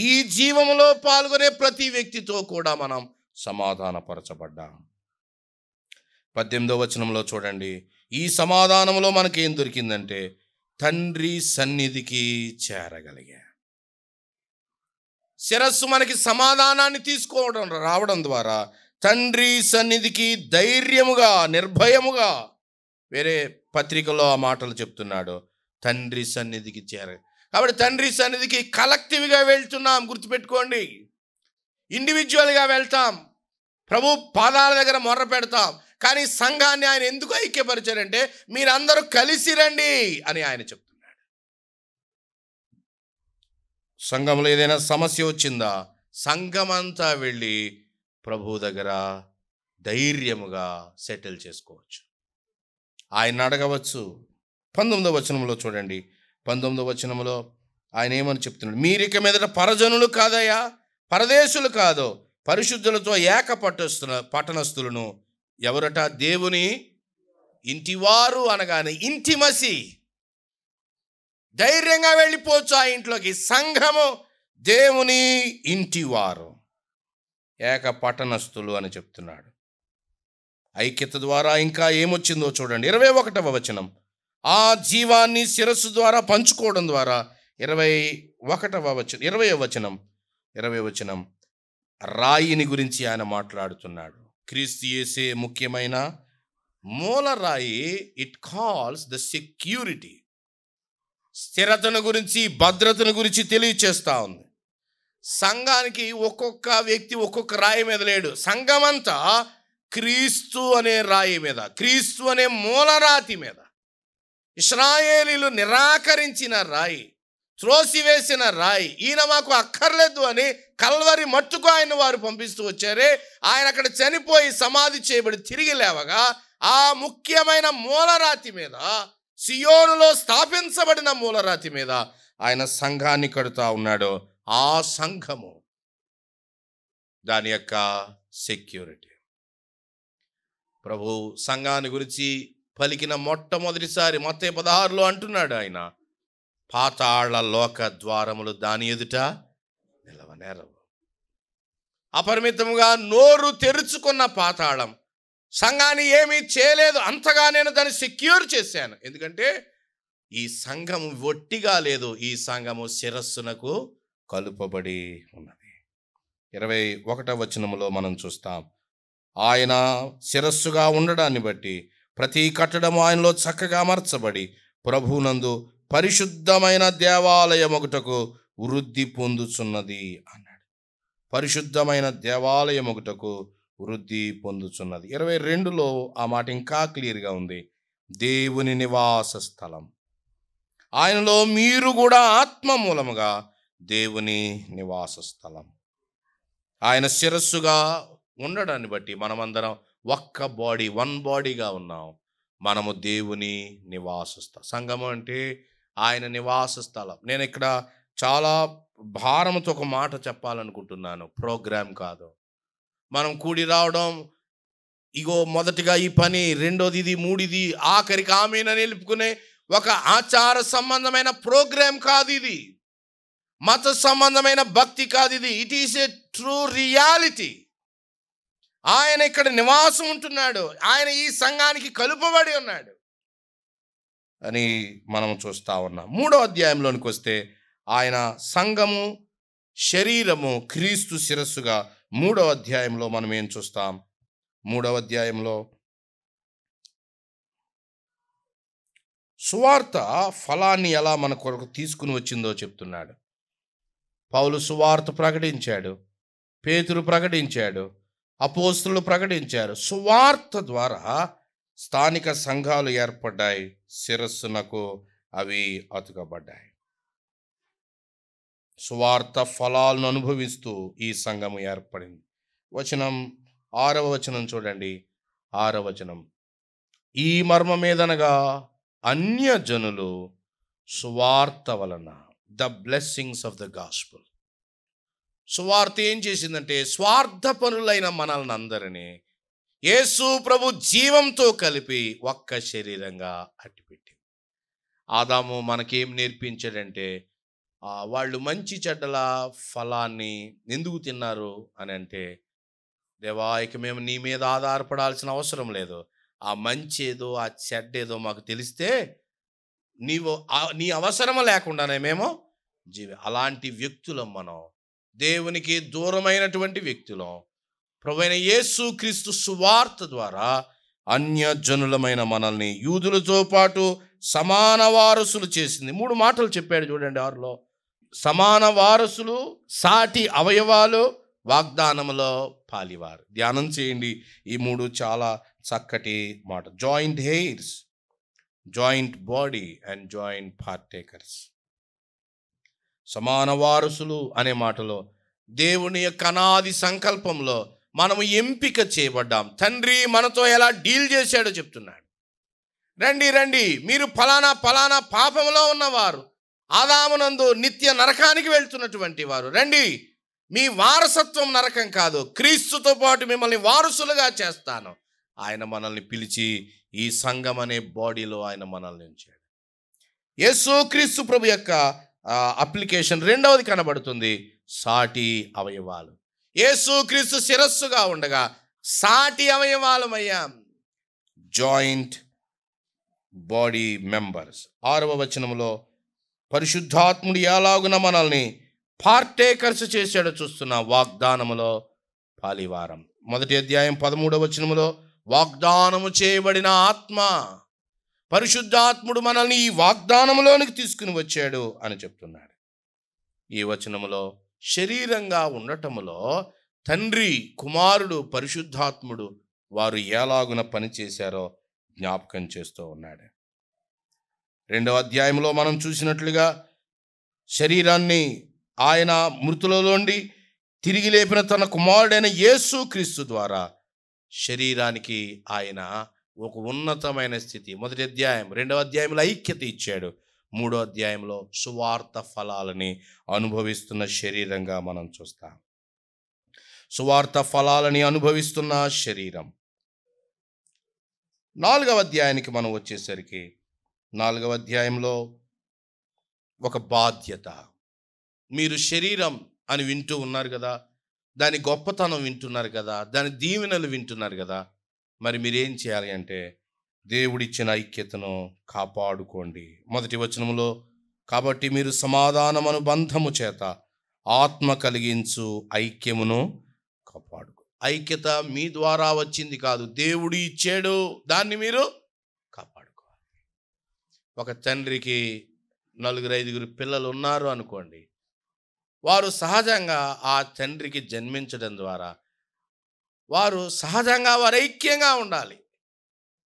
ఈ జీవములో పాల్గొనే ప్రతి వ్యక్తితో కూడా మనం సమాధానపరచబడ్డాం. 18వ వచనంలో చూడండి, ఈ సమాధానంలో మనకేం దొరికిందంటే తండ్రి సన్నిధికి చేరగలిగా. శిరస్సు మనకి సమాధానాన్ని తీసుకోవడం రావడం ద్వారా తండ్రి సన్నిధికి ధైర్యముగా, నిర్భయముగా, వేరే పత్రికలో ఆ మాటలు చెప్తున్నాడు, తండ్రి సన్నిధికి కాబట్టి తండ్రి సన్నిధికి కలెక్టివ్గా వెళ్తున్నాం. గుర్తుపెట్టుకోండి, ఇండివిజువల్గా వెళ్తాం, ప్రభు పాదాల దగ్గర మొర్ర పెడతాం. కానీ సంఘాన్ని ఆయన ఎందుకు ఐక్యపరిచారంటే మీరందరూ కలిసి రండి అని ఆయన చెప్తున్నాడు. సంఘంలో ఏదైనా సమస్య వచ్చిందా, సంఘమంతా వెళ్ళి ప్రభు దగ్గర ధైర్యముగా సెటిల్ చేసుకోవచ్చు, ఆయన అడగవచ్చు. 19వ వచనంలో చూడండి, 19వ వచనంలో ఆయన ఏమని చెప్తున్నాడు, మీరిక మీదట పరజనులు కాదయ్యా, పరదేశులు కాదు, పరిశుద్ధులతో ఏక పట్టణస్థులను, ఎవరట, దేవుని ఇంటివారు అనగానే ఇంటిమసి, ధైర్యంగా వెళ్ళిపోవచ్చు ఆ ఇంట్లోకి. సంఘము దేవుని ఇంటివారు, ఏక పట్టణస్థులు అని చెప్తున్నాడు. ఐక్యత ద్వారా ఇంకా ఏమొచ్చిందో చూడండి. 21వ వచనం, ఆ జీవాన్ని శిరస్సు ద్వారా పంచుకోవడం ద్వారా. 20వ వచనం రాయిని గురించి ఆయన మాట్లాడుతున్నాడు. క్రీస్తు యేసే ముఖ్యమైన మూల రాయి. ఇట్ కాల్స్ ద సెక్యూరిటీ, స్థిరతను గురించి, భద్రతను గురించి తెలియచేస్తా ఉంది. సంఘానికి ఒక్కొక్క వ్యక్తి ఒక్కొక్క రాయి మీద లేడు. సంఘమంతా క్రీస్తు అనే రాయి మీద, క్రీస్తు అనే మూలరాతి మీద, ఇశ్రాయేలీలు నిరాకరించిన రాయి, త్రోసివేసిన రాయి, ఈయన మాకు అక్కర్లేదు అని కల్వరి మట్టుకు ఆయన వారు పంపిస్తూ వచ్చారే. ఆయన అక్కడ చనిపోయి సమాధి చేయబడి తిరిగి లేవగా ఆ ముఖ్యమైన మూలరాతి మీద, సియోనులో స్థాపించబడిన మూలరాతి మీద ఆయన సంఘాన్ని కడుతూ ఉన్నాడు. ఆ సంఘము దాని యొక్క సెక్యూరిటీ. ప్రభు సంఘాన్ని గురించి పలికిన మొట్టమొదటిసారి మత్తయి 16లో అంటున్నాడు ఆయన, పాతాళ లోక ద్వారములు దాని ఎదుట నిలవనేరవు. అపరిమితముగా నోరు తెరుచుకున్న పాతాళం సంఘాన్ని ఏమీ చేయలేదు. అంతగా నేను దాన్ని సెక్యూర్ చేశాను. ఎందుకంటే ఈ సంఘము ఒట్టిగా లేదు, ఈ సంఘము శిరస్సునకు కలుపబడి ఉన్నది. 21వ వచనములో మనం చూస్తాం, ఆయన శిరస్సుగా ఉండడాన్ని బట్టి ప్రతి కట్టడము ఆయనలో చక్కగా అమర్చబడి ప్రభువునందు పరిశుద్ధమైన దేవాలయమొకటకు వృద్ధి పొందుచున్నది అన్నాడు. పరిశుద్ధమైన దేవాలయమొకటకు వృద్ధి పొందుచున్నది. 22లో ఆ మాట ఇంకా క్లియర్గా ఉంది. దేవుని నివాస స్థలం, ఆయనలో మీరు కూడా ఆత్మ మూలముగా దేవుని నివాస స్థలం. ఆయన శిరస్సుగా ఉండడాన్ని బట్టి మనమందరం ఒక్క బాడీ, వన్ బాడీగా ఉన్నాం. మనము దేవుని నివాస స్థలం. సంఘము అంటే ఆయన నివాస స్థలం. నేను ఇక్కడ చాలా భారంతో ఒక మాట చెప్పాలనుకుంటున్నాను, ప్రోగ్రాం కాదు. మనం కూడి రావడం, ఇగో మొదటిగా ఈ పని, రెండోది ఇది, మూడిది, ఆఖరికి ఆమెను నిలుపుకునే ఒక ఆచార సంబంధమైన ప్రోగ్రాం కాదు ఇది. మత సంబంధమైన భక్తి కాదు ఇది. It is a true reality. ఆయన ఇక్కడ నివాసం ఉంటున్నాడు. ఆయన ఈ సంఘానికి కలుపబడి ఉన్నాడు అని మనం చూస్తా ఉన్నాం. 3వ అధ్యాయంలోనికి వస్తే ఆయన సంఘము, శరీరము, క్రీస్తు శిరస్సుగా 3వ అధ్యాయంలో మనం ఏం చూస్తాం? 3వ అధ్యాయంలో సువార్త ఫలాన్ని ఎలా మన కొరకు తీసుకుని వచ్చిందో చెప్తున్నాడు. పౌలు సువార్త ప్రకటించాడు, పేతురు ప్రకటించాడు, అపోస్తలులు ప్రకటించారు. సువార్త ద్వారా స్థానిక సంఘాలు ఏర్పడ్డాయి, శిరస్సునకు అవి అతుకబడ్డాయి. సువార్త ఫలాలను అనుభవిస్తూ ఈ సంఘము ఏర్పడింది. 6వ వచనం చూడండి. 6వ వచనం, ఈ మర్మమేదనగా అన్యజనులు సువార్త వలన, the blessings of the gospel. సువార్త ఏం చేసిందంటే స్వార్థ పనులైన మనల్ని అందరినీ యేసు ప్రభు జీవంతో కలిపి ఒక్క శరీరంగా అట్టిపెట్టింది. ఆదాము మనకేం నేర్పించాడంటే, వాళ్ళు మంచి చెడ్డల ఫలాన్ని ఎందుకు తిన్నారు అని అంటే, దేవా ఇక మేము నీ మీద ఆధారపడాల్సిన అవసరం లేదు, ఆ మంచి ఏదో ఆ చెడ్డేదో మాకు తెలిస్తే నీ అవసరం లేకుండానే మేము అలాంటి వ్యక్తులం. మనం దేవునికి దూరమైనటువంటి వ్యక్తులం. ప్రభువైన యేసు క్రీస్తు సువార్త ద్వారా అన్యజనులమైన మనల్ని యూదులతో పాటు సమాన వారసులు చేసింది. 3 మాటలు చెప్పాడు చూడండి 6లో. సమాన వారసులు, సాటి అవయవాలు, వాగ్దానములో పాలివారు. ధ్యానం చేయండి ఈ 3 చాలా చక్కటి మాట. Joint hairs, joint body and joint partakers. సమాన వారసులు అనే మాటలో దేవుని యొక్క అనాది సంకల్పంలో మనము ఎంపిక చేయబడ్డాం. తండ్రి మనతో ఎలా డీల్ చేశాడో చెప్తున్నాడు. రండి రండి, మీరు ఫలానా ఫలానా పాపంలో ఉన్నవారు, ఆదామునందు నిత్య నరకానికి వెళ్తున్నటువంటి వారు, రండి, మీ వారసత్వం నరకం కాదు, క్రీస్తుతో పాటు మిమ్మల్ని వారసులుగా చేస్తాను. ఆయన మనల్ని పిలిచి ఈ సంఘం అనే బాడీలో ఆయన మనల్ని ఉంచాడు. యేసుక్రీస్తు ప్రభు యొక్క అప్లికేషన్ రెండవది కనబడుతుంది, సాటి అవయవాలు. యేసుక్రీస్తు శిరస్సుగా ఉండగా సాటి అవయవాలమయ్యాం, జాయింట్ బాడీ మెంబర్స్. 6వ వచనంలో పరిశుద్ధాత్ముడు ఎలాగున మనల్ని పార్టేకర్స్ చేశాడో చూస్తున్న వాగ్దానములో పాలివారం. 1వ అధ్యాయం 13వ వచనములో వాగ్దానము చేయబడిన ఆత్మ, పరిశుద్ధాత్ముడు మనల్ని ఈ వాగ్దానములోనికి తీసుకుని వచ్చాడు అని చెప్తున్నాడు. ఈ వచనములో శరీరంగా ఉండటములో తండ్రి, కుమారుడు, పరిశుద్ధాత్ముడు వారు ఎలాగున పనిచేశారో జ్ఞాపకం చేస్తూ ఉన్నాడు. 2వ అధ్యాయంలో మనం చూసినట్లుగా శరీరాన్ని ఆయన మృతుల నుండి తిరిగి లేపిన తన కుమారుడైన యేసుక్రీస్తు ద్వారా శరీరానికి ఆయన ఒక ఉన్నతమైన స్థితి, 1వ అధ్యాయం 2వ అధ్యాయంలో ఐక్యత ఇచ్చాడు. 3వ అధ్యాయంలో సువార్త ఫలాలని అనుభవిస్తున్న శరీరంగా మనం చూస్తాం. సువార్త ఫలాలని అనుభవిస్తున్న శరీరం. 4వ అధ్యాయానికి మనం వచ్చేసరికి 4వ అధ్యాయంలో ఒక బాధ్యత. మీరు శరీరం అని వింటూ ఉన్నారు కదా, దాని గొప్పతనం వింటున్నారు కదా, దాని దీవెనలు వింటున్నారు కదా, మరి మీరేం చేయాలి అంటే దేవుడిచ్చిన ఐక్యతను కాపాడుకోండి. 1వ వచనంలో కాబట్టి మీరు సమాధానమను బంధము చేత ఆత్మ కలిగించు ఐక్యమును కాపాడుకో. ఐక్యత మీ ద్వారా వచ్చింది కాదు, దేవుడు ఇచ్చాడు, దాన్ని మీరు కాపాడుకోవాలి. ఒక తండ్రికి 4-5 పిల్లలు ఉన్నారు అనుకోండి, వారు సహజంగా ఆ తండ్రికి జన్మించడం ద్వారా వారు సహజంగా వారు ఐక్యంగా ఉండాలి.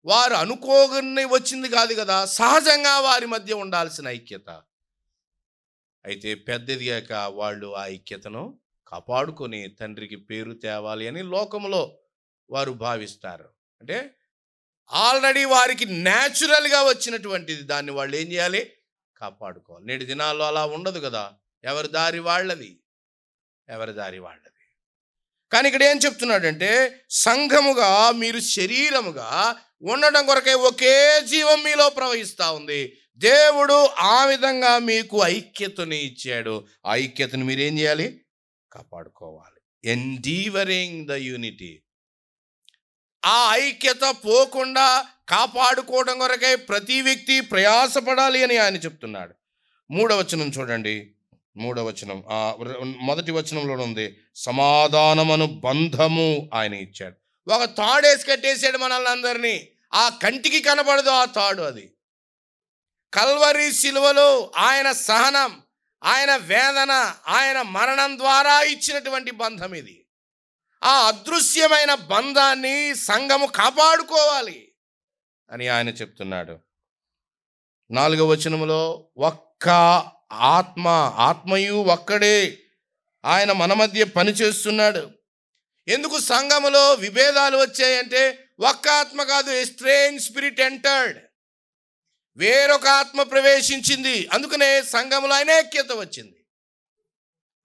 వారు అనుకోగానే వచ్చింది కాదు కదా, సహజంగా వారి మధ్య ఉండాల్సిన ఐక్యత. అయితే పెద్దదిగాక వాళ్ళు ఆ ఐక్యతను కాపాడుకొని తండ్రికి పేరు తేవాలి అని లోకంలో వారు భావిస్తారు. అంటే ఆల్రెడీ వారికి న్యాచురల్గా వచ్చినటువంటిది, దాన్ని వాళ్ళు ఏం చేయాలి? కాపాడుకోవాలి. నేటి దినాల్లో అలా ఉండదు కదా, ఎవరి దారి వాళ్ళది. కానీ ఇక్కడ ఏం చెప్తున్నాడంటే సంఘముగా మీరు శరీరముగా ఉండడం కొరకే ఒకే జీవం మీలో ప్రవహిస్తూ ఉంది. దేవుడు ఆ విధంగా మీకు ఐక్యతని ఇచ్చాడు. ఆ ఐక్యతను మీరేం చేయాలి? కాపాడుకోవాలి. ఎండీవరింగ్ ద యూనిటీ. ఆ ఐక్యత పోకుండా కాపాడుకోవడం కొరకే ప్రతి వ్యక్తి ప్రయాసపడాలి అని ఆయన చెప్తున్నాడు. 3వ వచనం చూడండి. 3వ వచనం 1వ వచనంలో ఉంది, సమాధానమను బంధము ఆయన ఇచ్చాడు. ఒక తాడేసి కట్టేసాడు మనల్ని అందరినీ. ఆ కంటికి కనబడదు ఆ తాడు. అది కల్వరి శిలువలో ఆయన సహనం, ఆయన వేదన, ఆయన మరణం ద్వారా ఇచ్చినటువంటి బంధం ఇది. ఆ అదృశ్యమైన బంధాన్ని సంఘము కాపాడుకోవాలి అని ఆయన చెప్తున్నాడు. 4వ వచనములో ఒక్క ఆత్మయు ఒక్కడే ఆయన మన మధ్య పనిచేస్తున్నాడు. ఎందుకు సంఘములో విభేదాలు వచ్చాయంటే ఒక్క ఆత్మ కాదు, స్ట్రేంజ్ స్పిరిట్ ఎంటర్డ్, వేరొక ఆత్మ ప్రవేశించింది. అందుకనే సంఘములో ఐక్యత వచ్చింది.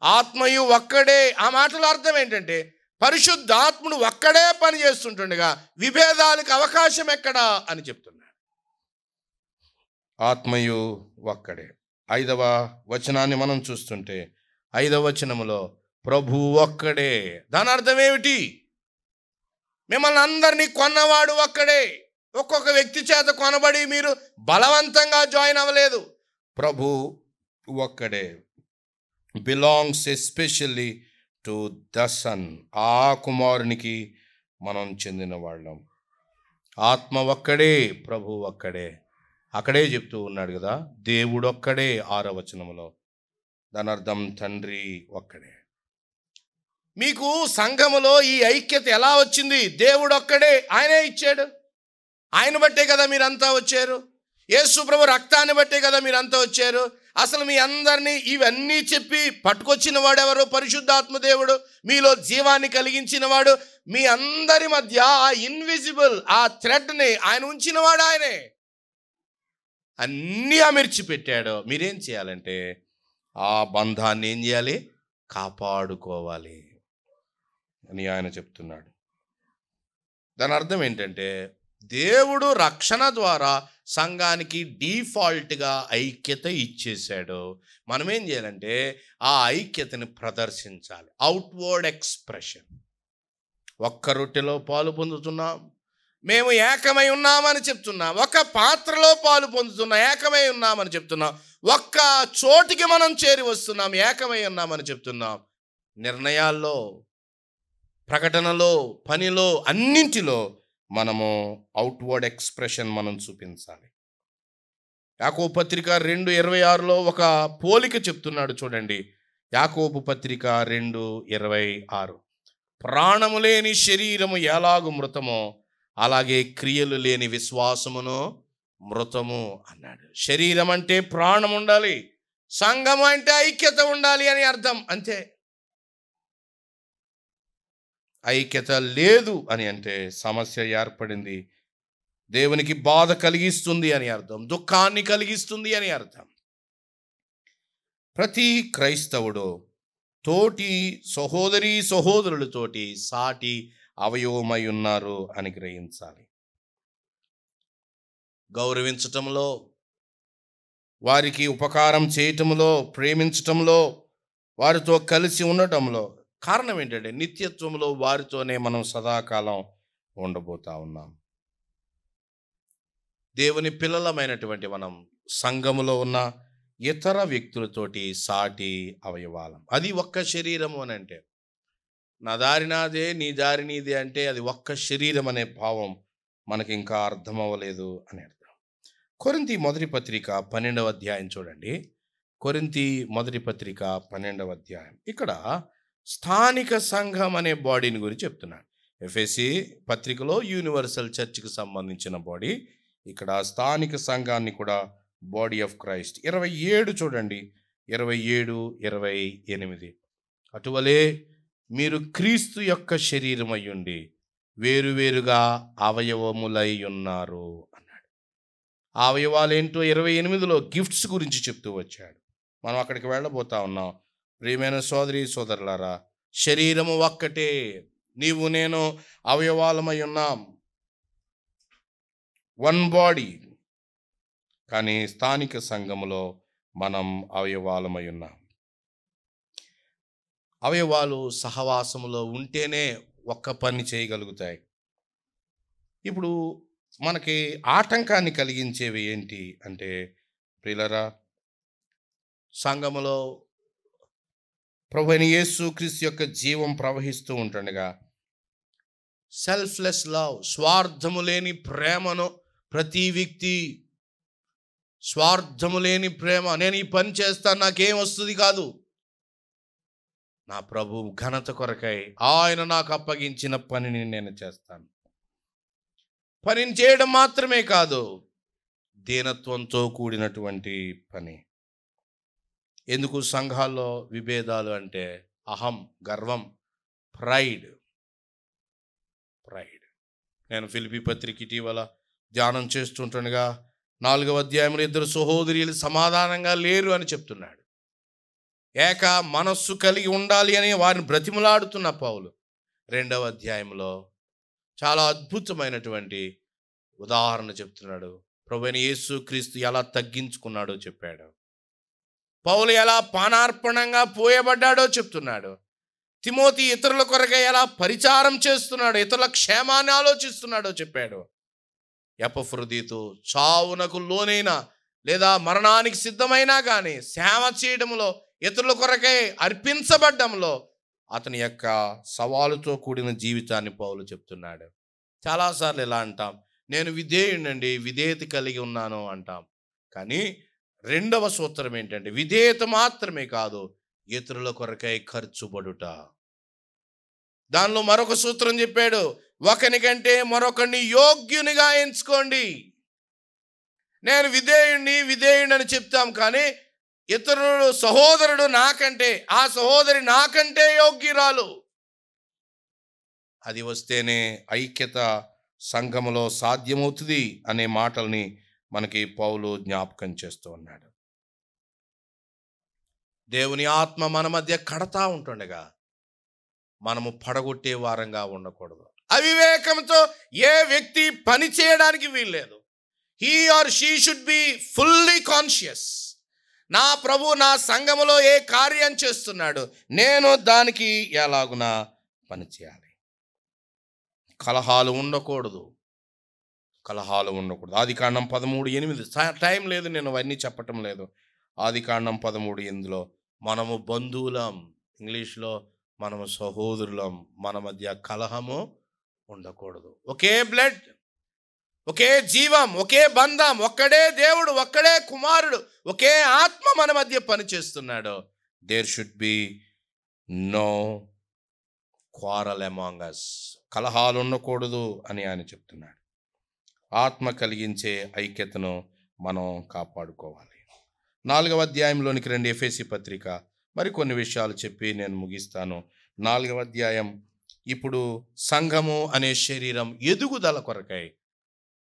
ఆత్మయు ఒక్కడే, ఆ మాటల అర్థం ఏంటంటే పరిశుద్ధాత్ముడు ఒక్కడే పని చేస్తుంటుండగా విభేదాలకు అవకాశం ఎక్కడా అని చెప్తున్నాడు. ఆత్మయు ఒక్కడే. 5వ వచనాన్ని మనం చూస్తుంటే 5వ వచనములో ప్రభు ఒక్కడే. దాని అర్థం ఏమిటి? మిమ్మల్ని అందరినీ కొన్నవాడు ఒక్కడే. ఒక్కొక్క వ్యక్తి చేత కొనబడి మీరు బలవంతంగా జాయిన్ అవ్వలేదు. ప్రభు ఒక్కడే. Belongs especially to the son. ఆ కుమారునికి మనం చెందిన వాళ్ళం. ఆత్మ ఒక్కడే, ప్రభు ఒక్కడే. అక్కడే చెప్తూ ఉన్నాడు కదా, దేవుడు ఒక్కడే 6వ వచనంలో. దాని అర్థం తండ్రి ఒక్కడే. మీకు సంఘములో ఈ ఐక్యత ఎలా వచ్చింది? దేవుడు ఒక్కడే, ఆయనే ఇచ్చాడు. ఆయన బట్టే కదా మీరంతా వచ్చారు. యేసు ప్రభు రక్తాన్ని బట్టే కదా మీరంతా వచ్చారు. అసలు మీ అందరినీ ఇవన్నీ చెప్పి పట్టుకొచ్చిన వాడెవరు? పరిశుద్ధాత్మ దేవుడు. మీలో జీవాన్ని కలిగించిన వాడు. మీ అందరి మధ్య ఆ ఇన్విజిబుల్ ఆ థ్రెడ్ని ఆయన ఉంచిన వాడు ఆయనే. అన్నీ అమర్చి పెట్టాడు. మీరేం చేయాలంటే ఆ బంధాన్ని ఏం చేయాలి? కాపాడుకోవాలి అని ఆయన చెప్తున్నాడు. దాని అర్థం ఏంటంటే దేవుడు రక్షణ ద్వారా సంఘానికి డిఫాల్ట్గా ఐక్యత ఇచ్చేశాడు. మనం ఏం చేయాలంటే ఆ ఐక్యతని ప్రదర్శించాలి. Outward expression. ఒక్క రొట్టెలో పాలు పొందుతున్నాం, మేము ఏకమై ఉన్నామని చెప్తున్నాం. ఒక పాత్రలో పాలు పొందుతున్నాం, ఏకమై ఉన్నామని చెప్తున్నాం. ఒక్క చోటికి మనం చేరి వస్తున్నాం, ఏకమై ఉన్నామని చెప్తున్నాం. నిర్ణయాల్లో, ప్రకటనలో, పనిలో, అన్నింటిలో మనము అవుట్వర్డ్ ఎక్స్ప్రెషన్ మనం చూపించాలి. యాకోబు పత్రిక 2:26లో ఒక పోలిక చెప్తున్నాడు చూడండి. యాకోబు పత్రిక 2:26, ప్రాణము లేని శరీరము ఎలాగు మృతమో అలాగే క్రియలు లేని విశ్వాసమును మృతము అన్నాడు. శరీరం అంటే ప్రాణం ఉండాలి, సంఘం అంటే ఐక్యత ఉండాలి అని అర్థం. అంతే. ఐక్యత లేదు అని అంటే సమస్య ఏర్పడింది, దేవునికి బాధ కలిగిస్తుంది అని అర్థం, దుఃఖాన్ని కలిగిస్తుంది అని అర్థం. ప్రతి క్రైస్తవుడు తోటి సహోదరి సహోదరులతోటి సాటి అవయవమై ఉన్నారు అని గ్రహించాలి. గౌరవించటంలో, వారికి ఉపకారం చేయటంలో, ప్రేమించటంలో, వారితో కలిసి ఉండటంలో కారణం ఏంటంటే నిత్యత్వంలో వారితోనే మనం సదాకాలం ఉండబోతా ఉన్నాం. దేవుని పిల్లలమైనటువంటి మనం సంఘములో ఉన్న ఇతర వ్యక్తులతోటి సాటి అవయవాలం. అది ఒక్క శరీరము అని అంటే, నా దారి నాదే, నీ దారి నీదే అంటే అది ఒక్క శరీరం అనే భావం మనకి ఇంకా అర్థం అవ్వలేదు అని అర్థం. కొరింథీ మొదటి పత్రిక 12వ అధ్యాయం చూడండి. కొరింథీ మొదటి పత్రిక 12వ అధ్యాయం. ఇక్కడ స్థానిక సంఘం అనే బాడీని గురించి చెప్తున్నాడు. ఎఫెసీ పత్రికలో యూనివర్సల్ చర్చ్కి సంబంధించిన బాడీ, ఇక్కడ స్థానిక సంఘాన్ని కూడా బాడీ ఆఫ్ క్రైస్ట్. 27 చూడండి, 27, 28. అటువలే మీరు క్రీస్తు యొక్క శరీరం అయ్యుండి వేరువేరుగా అవయవములై ఉన్నారు అన్నాడు. ఆ అవయవాలు ఏంటో 28లో గిఫ్ట్స్ గురించి చెప్తూ వచ్చాడు. మనం అక్కడికి వెళ్ళబోతా ఉన్నాం. ప్రియమైన సోదరి సోదరులారా, శరీరము ఒక్కటే, నీవు నేను అవయవాలమై ఉన్నాం, వన్ బాడీ. కానీ స్థానిక సంఘములో మనం అవయవాలమై ఉన్నాం. అవయవాలు సహవాసములో ఉంటేనే ఒక్క పని చేయగలుగుతాయి. ఇప్పుడు మనకి ఆటంకాన్ని కలిగించేవి ఏంటి అంటే, ప్రియులరా, సంఘములో ప్రభువైన యేసుక్రీస్తు యొక్క జీవం ప్రవహిస్తూ ఉంటుండగా సెల్ఫ్లెస్ లవ్, స్వార్థము లేని ప్రేమను ప్రతి వ్యక్తి, స్వార్థము లేని ప్రేమ, నేను ఈ పని చేస్తాను నాకేం వస్తుంది కాదు, నా ప్రభు ఘనత కొరకై ఆయన నాకు అప్పగించిన పనిని నేను చేస్తాను. పనిని చేయడం మాత్రమే కాదు, దీనత్వంతో కూడినటువంటి పని. ఎందుకు సంఘాల్లో విభేదాలు అంటే అహం, గర్వం, ప్రైడ్. నేను ఫిలిప్పీ పత్రిక ఇటీవల ధ్యానం చేస్తుంటుండగా 4వ అధ్యాయంలో 2 సహోదరులు సమాధానంగా లేరు అని చెప్తున్నాడు. ఏక మనస్సు కలిగి ఉండాలి అని వారిని బ్రతిమలాడుతున్న పౌలు 2వ అధ్యాయంలో చాలా అద్భుతమైనటువంటి ఉదాహరణ చెప్తున్నాడు. ప్రభువైన యేసుక్రీస్తు ఎలా తగ్గించుకున్నాడో చెప్పాడు. పౌలు ఎలా పానార్పణంగా పోయబడ్డాడో చెప్తున్నాడు. తిమోతి ఇతరుల కొరకై ఎలా పరిచారం చేస్తున్నాడో, ఇతరుల క్షేమాన్ని ఆలోచిస్తున్నాడో చెప్పాడు. ఎపఫ్రోదితు చావునకు లోనైనా లేదా మరణానికి సిద్ధమైనా కానీ సేవ చేయడంలో, ఇతరుల కొరకై అర్పించబడ్డంలో అతని యొక్క సవాలుతో కూడిన జీవితాన్ని పౌలు చెప్తున్నాడు. చాలాసార్లు ఇలా అంటాం, నేను విధేయునండి, విధేయత కలిగి ఉన్నాను అంటాం. కానీ 2వ సూత్రం ఏంటంటే విధేయత మాత్రమే కాదు, ఇతరుల కొరకై ఖర్చుపడుట. దానిలో మరొక సూత్రం చెప్పాడు, ఒకనికంటే మరొకరిని యోగ్యునిగా ఎంచుకోండి. నేను విధేయుడిని అని చెప్తాం, కానీ ఇతరుడు సహోదరుడు నాకంటే, ఆ సహోదరి నాకంటే యోగ్యురాలు. అది వస్తేనే ఐక్యత సంఘములో సాధ్యమవుతుంది అనే మాటల్ని మనకి పౌలు జ్ఞాపకం చేస్తూ ఉన్నాడు. దేవుని ఆత్మ మన మధ్య కడతా ఉంటుండగా మనము పడగొట్టే వారంగా ఉండకూడదు. అవివేకంతో ఏ వ్యక్తి పని చేయడానికి వీల్లేదు. He or she should be fully conscious. నా ప్రభు నా సంఘములో ఏ కార్యం చేస్తున్నాడు, నేను దానికి ఎలాగున పని చేయాలి. కలహాలు ఉండకూడదు. ఆదికాండం 13:8. టైం లేదు, నేను అవన్నీ చెప్పటం లేదు. ఆదికాండం 13:8 మనము బంధువులం, ఇంగ్లీష్లో మనము సహోదరులం, మన మధ్య కలహము ఉండకూడదు. ఒకే బ్లడ్, ఒకే జీవం, ఒకే బంధం, ఒక్కడే దేవుడు, ఒక్కడే కుమారుడు, ఒకే ఆత్మ మన మధ్య పనిచేస్తున్నాడు. There should be no quarrel among us. కలహాలు ఉండకూడదు అని ఆయన చెప్తున్నాడు. ఆత్మ కలిగించే ఐక్యతను మనం కాపాడుకోవాలి. 4వ అధ్యాయంలోనికి రండి, ఎఫెసీ పత్రిక. మరికొన్ని విషయాలు చెప్పి నేను ముగిస్తాను. 4వ అధ్యాయం. ఇప్పుడు సంఘము అనే శరీరం ఎదుగుదల కొరకై,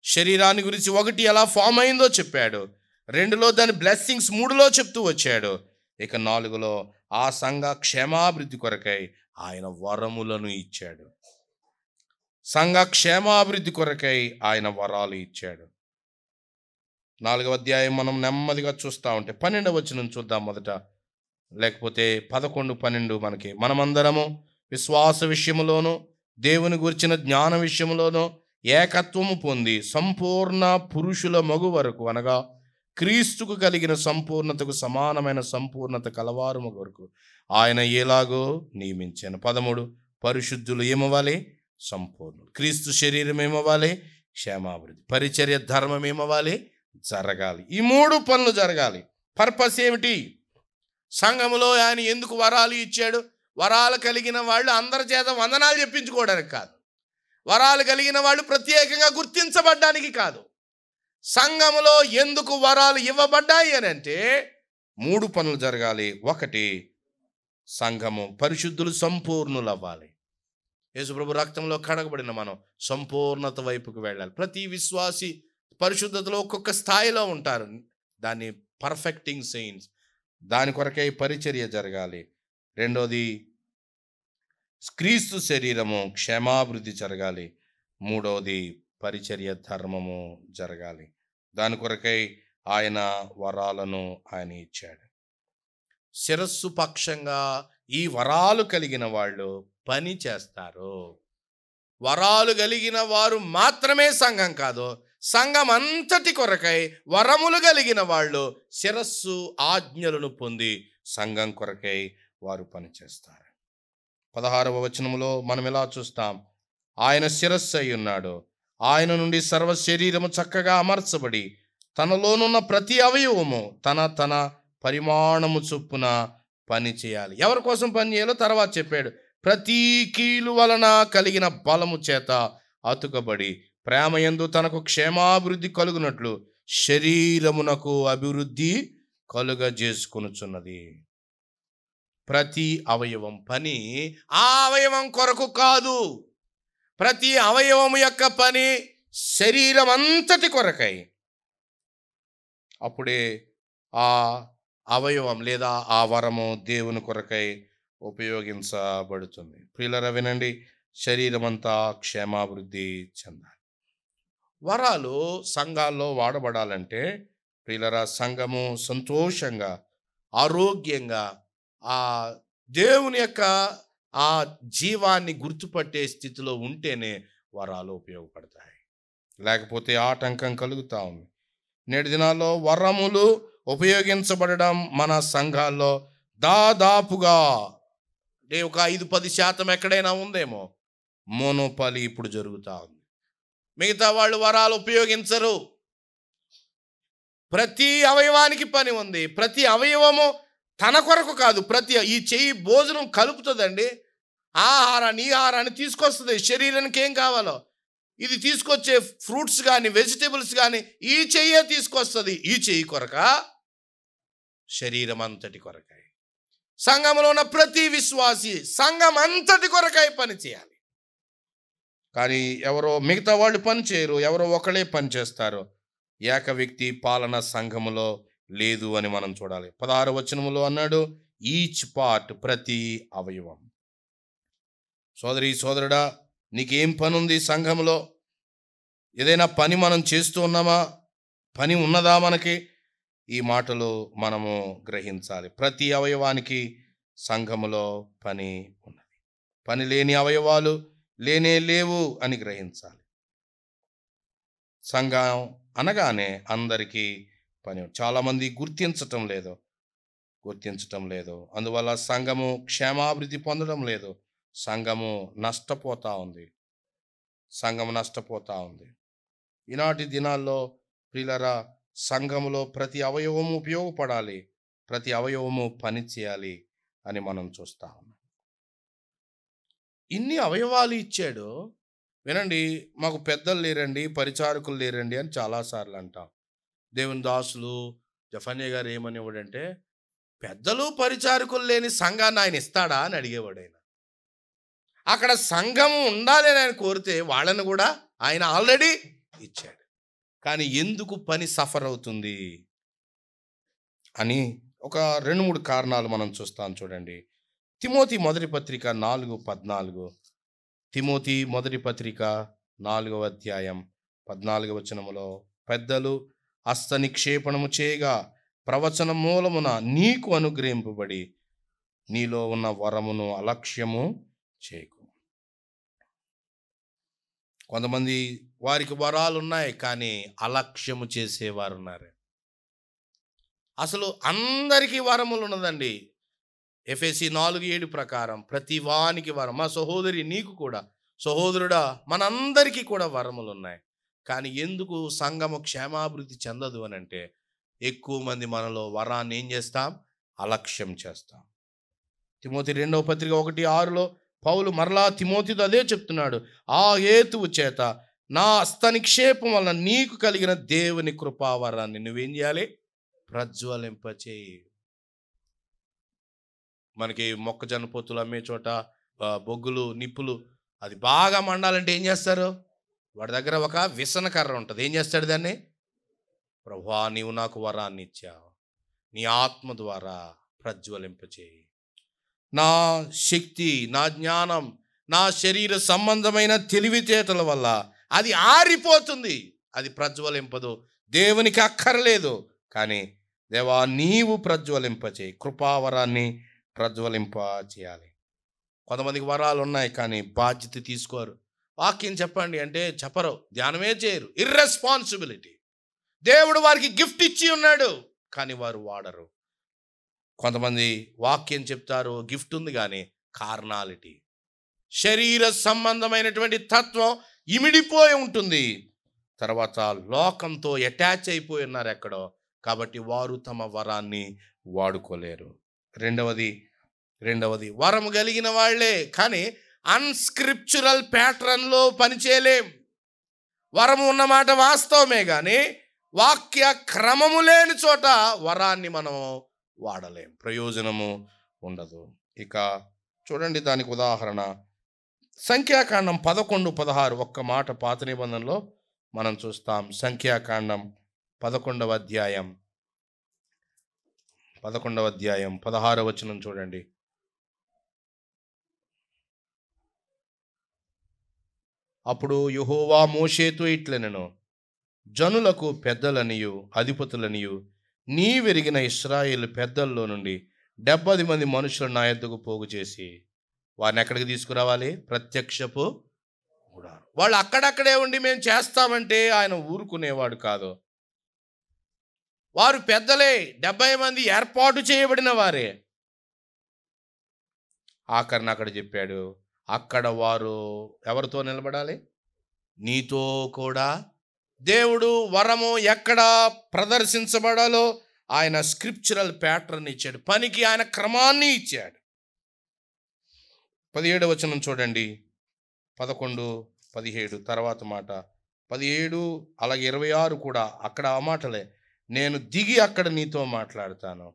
శరీరాన్ని గురించి 1 ఎలా ఫామ్ అయిందో చెప్పాడు, 2లో దాని బ్లెస్సింగ్స్, 3లో చెప్తూ వచ్చాడు. ఇక 4లో ఆ సంఘ క్షేమాభివృద్ధి కొరకై ఆయన వరములను ఇచ్చాడు. సంఘ క్షేమాభివృద్ధి కొరకై ఆయన వరాలు ఇచ్చాడు. 4వ అధ్యాయం మనం నెమ్మదిగా చూస్తూ ఉంటే 12వ వచనం చూద్దాం మొదట, లేకపోతే 11, 12. మనమందరము విశ్వాస విషయములోను దేవుని గురించిన జ్ఞాన విషయములోను ఏకత్వము పొంది సంపూర్ణ పురుషుల మగు వరకు, అనగా క్రీస్తుకు కలిగిన సంపూర్ణతకు సమానమైన సంపూర్ణత కలవారు మగు వరకు ఆయన ఎలాగో నియమించాను. 13. పరిశుద్ధులు ఏమవ్వాలి? సంపూర్ణులు. క్రీస్తు శరీరం ఏమవ్వాలి? క్షేమాభివృద్ధి. పరిచర్య ధర్మం ఏమవ్వాలి? జరగాలి. ఈ 3 పనులు జరగాలి. పర్పస్ ఏమిటి? సంఘములో ఆయన ఎందుకు వరాలు ఇచ్చాడు? వరాలు కలిగిన వాళ్ళు అందరి చేత వందనాలు చెప్పించుకోవడానికి కాదు. వరాలు కలిగిన వాళ్ళు ప్రత్యేకంగా గుర్తించబడ్డానికి కాదు. సంఘములో ఎందుకు వరాలు ఇవ్వబడ్డాయి అని అంటే 3 పనులు జరగాలి. 1, సంఘము పరిశుద్ధులు సంపూర్ణులు అవ్వాలి. యేసుప్రభు రక్తంలో కడగబడిన మనం సంపూర్ణత వైపుకు వెళ్ళాలి. ప్రతి విశ్వాసి పరిశుద్ధతలో ఒక్కొక్క స్థాయిలో ఉంటారు. దాన్ని పర్ఫెక్టింగ్ సెయింట్స్, దాని కొరకై పరిచర్య జరగాలి. 2, క్రీస్తు శరీరము క్షేమాభివృద్ధి జరగాలి. 3, పరిచర్య ధర్మము జరగాలి. దాని కొరకై ఆయన వరాలను ఆయన ఇచ్చాడు. శిరస్సు పక్షంగా ఈ వరాలు కలిగిన వాళ్ళు పని చేస్తారు. వరాలు కలిగిన వారు మాత్రమే సంఘం కాదు, సంఘం అంతటి కొరకై వరములు కలిగిన వాళ్ళు శిరస్సు ఆజ్ఞలను పొంది సంఘం కొరకై వారు పనిచేస్తారు. 16వ వచనములో మనం ఎలా చూస్తాం? ఆయన శిరస్సు అయి ఉన్నాడు, ఆయన నుండి సర్వ శరీరము చక్కగా అమర్చబడి తనలోనున్న ప్రతి అవయవము తన పరిమాణము చొప్పున పని చేయాలి. ఎవరి కోసం పని చేయాలో తర్వాత చెప్పాడు. ప్రతి కీలు వలన కలిగిన బలము చేత అతుకబడి ప్రేమయందు తనకు క్షేమాభివృద్ధి కలుగునట్లు శరీరమునకు అభివృద్ధి కలుగజేసుకొనుచున్నది. ప్రతి అవయవం పని ఆ అవయవం కొరకు కాదు. ప్రతి అవయవం యొక్క పని శరీరం అంతటి కొరకై. అప్పుడే ఆ అవయవం లేదా ఆ వరము దేవుని కొరకై ఉపయోగించబడుతుంది. ప్రియులారా వినండి, శరీరం అంతా క్షేమాభివృద్ధి చెందాలి. వరాలు సంఘాల్లో వాడబడాలంటే ప్రియులారా సంఘము సంతోషంగా, ఆరోగ్యంగా, ఆ దేవుని యొక్క ఆ జీవాన్ని గుర్తుపట్టే స్థితిలో ఉంటేనే వరాలు ఉపయోగపడతాయి. లేకపోతే ఆటంకం కలుగుతూ ఉంది. నేటి దినాల్లో వరములు ఉపయోగించబడడం మన సంఘాల్లో దాదాపుగా ఒక 5-10% ఎక్కడైనా ఉందేమో. మోనోపాలి ఇప్పుడు జరుగుతూ ఉంది. మిగతా వాళ్ళు వరాలు ఉపయోగించరు. ప్రతి అవయవానికి పని ఉంది. ప్రతి అవయవము తన కొరకు కాదు. ఈ చెయ్యి భోజనం కలుపుతుందండి, ఆహారాన్ని తీసుకొస్తుంది. శరీరానికి ఏం కావాలో ఇది తీసుకొచ్చే ఫ్రూట్స్ కానీ వెజిటేబుల్స్ కానీ ఈ చెయ్యే తీసుకొస్తుంది. ఈ చెయ్యి కొరక, శరీరం అంతటి కొరకాయ. సంఘంలో ఉన్న ప్రతి విశ్వాసి సంఘం అంతటి కొరకాయ పని చేయాలి. కానీ ఎవరో మిగతా వాళ్ళు పని చేయరు, ఎవరో ఒకళ్ళే పని చేస్తారు. ఏక వ్యక్తి పాలన సంఘములో లేదు అని మనం చూడాలి. 16వ వచనములో అన్నాడు, ఈచ్ పార్ట్, ప్రతి అవయవం. సోదరి సోదరుడా, నీకేం పని ఉంది సంఘంలో? ఏదైనా పని మనం చేస్తూ ఉన్నామా? పని ఉన్నదా మనకి? ఈ మాటలు మనము గ్రహించాలి. ప్రతి అవయవానికి సంఘములో పని ఉన్నది. పని లేని అవయవాలు లేనే లేవు అని గ్రహించాలి. సంఘం అనగానే అందరికీ పని. చాలామంది గుర్తించటం లేదు. అందువల్ల సంఘము క్షేమాభివృద్ధి పొందడం లేదు. సంఘము నష్టపోతా ఉంది. ఈనాటి దినాల్లో ప్రియులారా, సంఘములో ప్రతి అవయవము ఉపయోగపడాలి, ప్రతి అవయవము పని చేయాలి అని మనం చూస్తా ఉన్నాం. ఇన్ని అవయవాలు ఇచ్చాడు. వినండి, మాకు పెద్దలు లేరండి, పరిచారకులు లేరండి అని చాలాసార్లు అంటాం. దేవుని దాసులు జఫన్య గారు ఏమనేవాడంటే, పెద్దలు పరిచారకులు లేని సంఘాన్ని ఆయన ఇస్తాడా అని అడిగేవాడు. ఆయన అక్కడ సంఘము ఉండాలి అని ఆయన కోరితే వాళ్ళని కూడా ఆయన ఆల్రెడీ ఇచ్చాడు. కానీ ఎందుకు పని సఫర్ అవుతుంది అని ఒక 2-3 కారణాలు మనం చూస్తాం. చూడండి, తిమోతి మొదటి పత్రిక 4:14. తిమోతి మొదటి పత్రిక 4వ అధ్యాయం 14వ వచనములో, పెద్దలు హస్త నిక్షేపణము చేయగా ప్రవచన మూలమున నీకు అనుగ్రహింపబడి నీలో ఉన్న వరమును అలక్ష్యము చేయకు. కొంతమంది వారికి వరాలు ఉన్నాయి కానీ అలక్ష్యము చేసేవారు ఉన్నారు. అసలు అందరికీ వరములు ఉన్నదండి. ఎఫెసీ 4:7 ప్రకారం ప్రతి వానికి వరం. మా సహోదరి నీకు కూడా, సహోదరుడా, మనందరికీ కూడా వరములు ఉన్నాయి. కానీ ఎందుకు సంఘము క్షేమాభివృద్ధి చెందదు అని అంటే, ఎక్కువ మంది మనలో వరాన్ని ఏం చేస్తాం? అలక్ష్యం చేస్తాం. తిమోతి 2వ పత్రిక 1:6లో పౌలు మరలా తిమోతితో అదే చెప్తున్నాడు. ఆ హేతువు చేత నా హస్త నిక్షేపం వలన నీకు కలిగిన దేవుని కృపావరాన్ని నువ్వేం చేయాలి? ప్రజ్వలింపచేయి. మనకి మొక్కజొన్న పొత్తులు అమ్మే చోట బొగ్గులు, నిప్పులు అది బాగా మండాలంటే ఏం చేస్తారు? వాడి దగ్గర ఒక విసన కర్ర ఉంటుంది. ఏం చేస్తాడు దాన్ని? ప్రభువా, నీవు నాకు వరాన్ని ఇచ్చావు, నీ ఆత్మ ద్వారా ప్రజ్వలింపచేయి. నా శక్తి, నా జ్ఞానం, నా శరీర సంబంధమైన తెలివితేటల వల్ల అది ఆరిపోతుంది, అది ప్రజ్వలింపదు. దేవునికి అక్కర్లేదు. కానీ దేవా, నీవు ప్రజ్వలింపచేయి, కృపావరాన్ని ప్రజ్వలింప చేయాలి. కొంతమందికి వరాలు ఉన్నాయి కానీ బాధ్యత తీసుకోరు. వాక్యం చెప్పండి అంటే చెప్పరు, ధ్యానమే చేయరు. ఇర్రెస్పాన్సిబిలిటీ. దేవుడు వారికి గిఫ్ట్ ఇచ్చి ఉన్నాడు కానీ వారు వాడరు. కొంతమంది వాక్యం చెప్తారు, గిఫ్ట్ ఉంది కానీ కార్నాలిటీ, శరీర సంబంధమైనటువంటి తత్వం ఇమిడిపోయి ఉంటుంది. తర్వాత లోకంతో అటాచ్ అయిపోయి ఉన్నారు ఎక్కడో, కాబట్టి వారు తమ వరాన్ని వాడుకోలేరు. రెండవది వరం కలిగిన వాళ్ళే కానీ అన్స్క్రిప్చురల్ ప్యాటర్న్లో పనిచేయలేం. వరము ఉన్నమాట వాస్తవమే కానీ వాక్య క్రమము లేని చోట వరాన్ని మనం వాడలేం, ప్రయోజనము ఉండదు. ఇక చూడండి, దానికి ఉదాహరణ సంఖ్యాకాండం 11:16. ఒక్క మాట పాత నిబంధనలో మనం చూస్తాం. సంఖ్యాకాండం 11వ అధ్యాయం 16వ వచనం చూడండి. అప్పుడు యెహోవా మోషేతో ఇట్లనెను, జనులకు పెద్దలనియు అధిపతులనియు నీవెరిగిన ఇశ్రాయేలు పెద్దల్లో నుండి 70 మంది మనుషులను నా యొద్దకు పోగు చేసి వారిని ఎక్కడికి తీసుకురావాలి? ప్రత్యక్షపు గుడారం. వాళ్ళు అక్కడక్కడే ఉండి మేము చేస్తామంటే ఆయన ఊరుకునేవాడు కాదు. వారు పెద్దలే, 70 మంది ఏర్పాటు చేయబడిన వారే. ఆఖరిని అక్కడ చెప్పాడు, అక్కడ వారు ఎవరితో నిలబడాలి? నీతో కూడా. దేవుడు వరము ఎక్కడ ప్రదర్శించబడాలో ఆయన స్క్రిప్చురల్ ప్యాటర్న్ ఇచ్చాడు, పనికి ఆయన క్రమాన్ని ఇచ్చాడు. 17వ వచనం చూడండి, 11:17 తర్వాత మాట 17 అలాగే 26 కూడా అక్కడ ఆ మాటలే. నేను దిగి అక్కడ నీతో మాట్లాడతాను,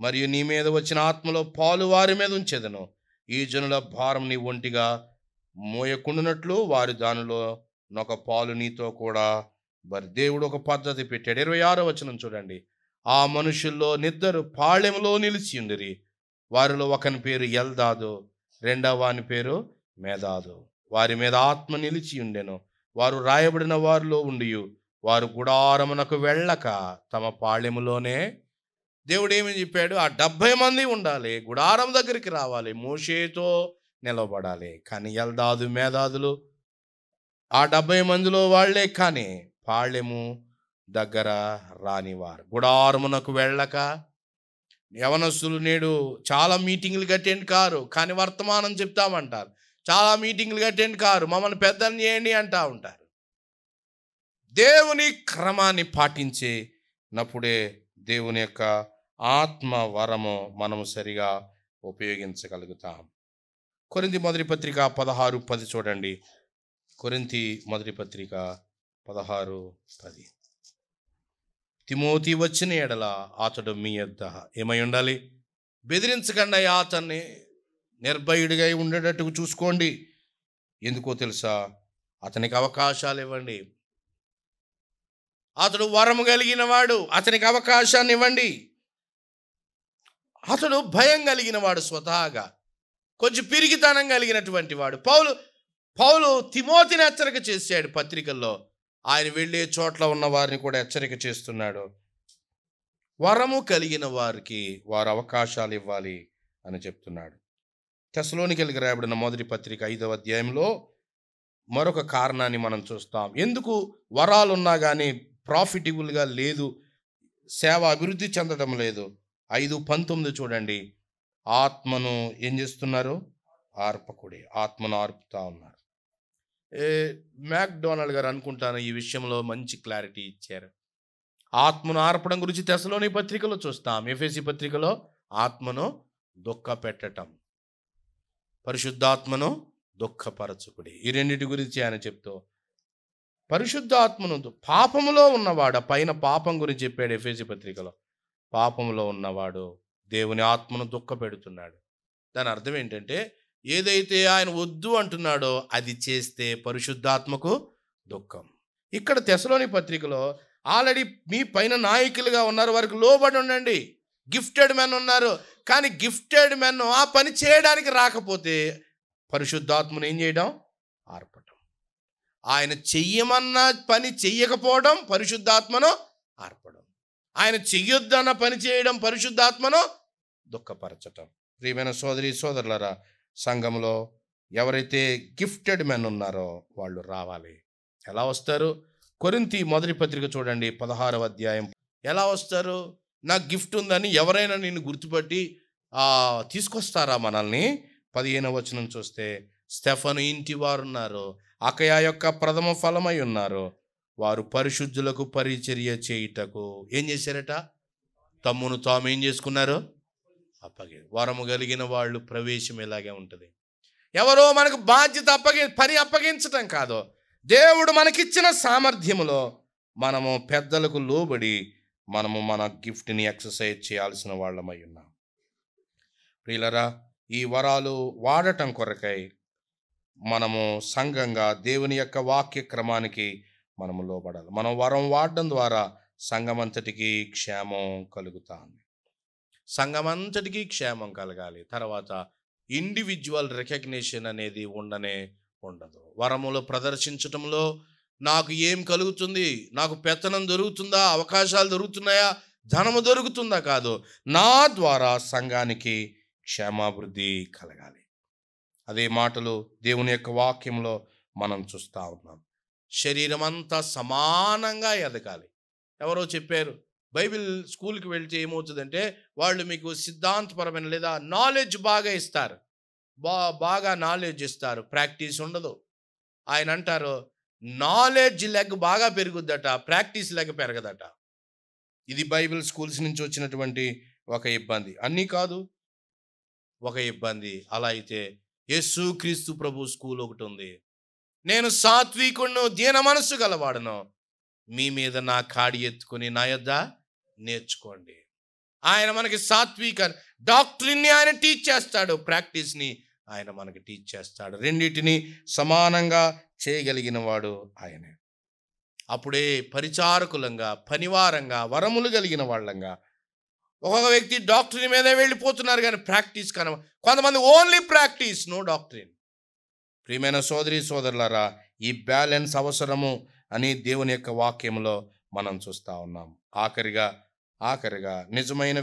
మరియు నీ మీద వచ్చిన ఆత్మలో పాలు వారి మీద ఉంచెదను. ఈ జనుల భారం నీ ఒంటిగా మోయకుండునట్లు వారి దానిలో ఒక పాలు నీతో కూడా. మరి దేవుడు ఒక పద్ధతి పెట్టాడు. 26వ వచనం చూడండి, ఆ మనుషుల్లో నిద్దరు పాళెంలో నిలిచి ఉండిరి. వారిలో ఒకని పేరు ఎల్దాదు, రెండవ వాని పేరు మేదాదు. వారి మీద ఆత్మ నిలిచి ఉండెను. వారు రాయబడిన వారిలో ఉండి వారు గుడారమునకు వెళ్ళక తమ పాళెములోనే. దేవుడు ఏమని చెప్పాడు? ఆ 70 మంది ఉండాలి, గుడారం దగ్గరికి రావాలి, మోషేతో నిలబడాలి. కానీ ఎల్దాదు మేధాదులు ఆ 70 మందిలో వాళ్లే, కానీ పాళెము దగ్గర రానివారు, గుడారమునకు వెళ్ళక. యవనస్తులు నేడు చాలా మీటింగులు అటెండ్ కారు, కానీ వర్తమానం చెప్తామంటారు. చాలా మీటింగులు అటెండ్ కారు, మమ్మల్ని పెద్దలు చేయండి అంటూ ఉంటారు. దేవుని క్రమాన్ని పాటించినప్పుడే దేవుని యొక్క ఆత్మ వరము మనము సరిగా ఉపయోగించగలుగుతాం. కొరింథీ మొదటి పత్రిక 16:10 చూడండి. కొరింథీ మొదటి పత్రిక 16:10. తిమోతి వచ్చిన ఎడల అతడు మీ యొద్ద ఏమై ఉండాలి? బెదిరించకుండా అతన్ని నిర్భయుడిగా ఉండేటట్టుగా చూసుకోండి. ఎందుకో తెలుసా? అతనికి అవకాశాలు ఇవ్వండి. అతడు వరము కలిగిన వాడు, అతనికి అవకాశాన్ని ఇవ్వండి. అతడు భయం కలిగిన వాడు, స్వతహాగా కొంచెం పిరిగితనం కలిగినటువంటి వాడు. పౌలు తిమోతిని హెచ్చరిక చేశాడు పత్రికల్లో. ఆయన వెళ్ళే చోట్ల ఉన్న వారిని కూడా హెచ్చరిక చేస్తున్నాడు. వరము కలిగిన వారికి వారు అవకాశాలు ఇవ్వాలి అని చెప్తున్నాడు. తెస్సలోనికీయులకు రాయబడిన మొదటి పత్రిక 5వ అధ్యాయంలో మరొక కారణాన్ని మనం చూస్తాం. ఎందుకు వరాలు ఉన్నా కానీ ప్రాఫిటబుల్గా లేదు, సేవ అభివృద్ధి చెందడం లేదు. 5:19 చూడండి. ఆత్మను ఏం చేస్తున్నారు? ఆర్పకుడి. ఆత్మను ఆర్పుతా ఉన్నారు. మ్యాక్డొనాల్డ్ గారు అనుకుంటాను ఈ విషయంలో మంచి క్లారిటీ ఇచ్చారు. ఆత్మను ఆర్పడం గురించి తెస్సలోని పత్రికలో చూస్తాం. ఎఫెసీ పత్రికలో ఆత్మను దుఃఖపెట్టటం, పరిశుద్ధాత్మను దుఃఖపరచుకుడి, ఈ రెండింటి గురించి ఆయన చెప్తూ పరిశుద్ధాత్మను పాపములో ఉన్నవాడు, పైన పాపం గురించి చెప్పాడు ఎఫెసీ పత్రికలో. పాపములో ఉన్నవాడు దేవుని ఆత్మను దుఃఖపెడుతున్నాడు. దాని అర్థం ఏంటంటే ఏదైతే ఆయన వద్దు అంటున్నాడో అది చేస్తే పరిశుద్ధాత్మకు దుఃఖం. ఇక్కడ తెస్సలోని పత్రికలో ఆల్రెడీ మీ పైన నాయకులుగా ఉన్నారు, వారికి లోబడి ఉండండి. గిఫ్టెడ్ మెన్ ఉన్నారు, కానీ గిఫ్టెడ్ మెన్ ఆ పని చేయడానికి రాకపోతే పరిశుద్ధాత్మను ఏం చేయడం? ఆర్పటం. ఆయన చెయ్యమన్న పని చెయ్యకపోవడం పరిశుద్ధాత్మను ఆర్పడం. ఆయన చెయ్యొద్దన్న పని చేయడం పరిశుద్ధాత్మను దుఃఖపరచటం. ప్రియమైన సోదరి సోదరులారా, సంఘంలో ఎవరైతే గిఫ్టెడ్ మెన్ ఉన్నారో వాళ్ళు రావాలి. ఎలా వస్తారు? కొరింథీ మొదటి పత్రిక చూడండి 16వ అధ్యాయం. ఎలా వస్తారు? నాకు గిఫ్ట్ ఉందని ఎవరైనా నిన్ను గుర్తుపట్టి తీసుకొస్తారా మనల్ని? 15వ వచనం చూస్తే, స్టెఫను ఇంటి వారు ఉన్నారు, అకయ యొక్క ప్రథమ ఫలమై ఉన్నారు, వారు పరిశుద్ధులకు పరిచర్య చేయుటకు ఏం చేశారట? తమ్మును తాము ఏం చేసుకున్నారు? వరము కలిగిన వాళ్ళు ప్రవేశం ఇలాగే ఉంటుంది. ఎవరో మనకు బాధ్యత పని అప్పగించటం కాదు, దేవుడు మనకిచ్చిన సామర్థ్యములో మనము పెద్దలకు లోబడి మనము మన గిఫ్ట్ని ఎక్సర్సైజ్ చేయాల్సిన వాళ్ళమై ఉన్నాం. ప్రియులరా, ఈ వరాలు వాడటం కొరకై మనము సంఘంగా దేవుని యొక్క వాక్య క్రమానికి మనము లోబడాలి. మనం వరం వాడడం ద్వారా సంఘమంతటికి క్షేమం కలుగుతుంది. సంఘమంతటికి క్షేమం కలగాలి. తర్వాత ఇండివిజువల్ రికగ్నిషన్ అనేది ఉండదు. వరములు ప్రదర్శించటంలో నాకు ఏం కలుగుతుంది, నాకు పెత్తనం దొరుకుతుందా, అవకాశాలు దొరుకుతున్నాయా, ధనము దొరుకుతుందా కాదు, నా ద్వారా సంఘానికి క్షేమాభివృద్ధి కలగాలి. అదే మాటలు దేవుని యొక్క వాక్యంలో మనం చూస్తూ ఉన్నాం. శరీరం అంతా సమానంగా ఎదగాలి. ఎవరో చెప్పారు, బైబిల్ స్కూల్కి వెళ్తే ఏమవుతుందంటే వాళ్ళు మీకు సిద్ధాంతపరమైన లేదా నాలెడ్జ్ బాగా ఇస్తారు, బాగా నాలెడ్జ్ ఇస్తారు, ప్రాక్టీస్ ఉండదు. ఆయన అంటారు నాలెడ్జ్ లెగ్ బాగా పెరుగుద్దట, ప్రాక్టీస్ లెగ్ పెరగదట. ఇది బైబిల్ స్కూల్స్ నుంచి వచ్చినటువంటి ఒక ఇబ్బంది. అన్నీ కాదు, ఒక ఇబ్బంది. అలా అయితే యేసుక్రీస్తు ప్రభు స్కూల్ ఒకటి ఉంది. నేను సాత్వికుడును, దీన మనస్సు గలవాడును, మీ మీద నా కాడి ఎత్తుకొని నా యొద్ద నేర్చుకోండి. ఆయన మనకి సాత్విక డాక్టరీని ఆయన టీచ్ చేస్తాడు, ప్రాక్టీస్ని ఆయన మనకి టీచ్ చేస్తాడు. రెండింటిని సమానంగా చేయగలిగిన వాడు ఆయనే. అప్పుడే పరిచారకులంగా, పనివారంగా, వరములు కలిగిన వాళ్ళంగా. ఒక్కొక్క వ్యక్తి డాక్టరీ మీదే వెళ్ళిపోతున్నారు కానీ ప్రాక్టీస్ కొంతమంది ఓన్లీ ప్రాక్టీస్, నో డాక్టరీన్. ప్రియమైన సోదరి సోదరులారా, ఈ బ్యాలెన్స్ అవసరము అని దేవుని యొక్క వాక్యంలో మనం చూస్తూ ఉన్నాం. ఆఖరిగా నిజమైన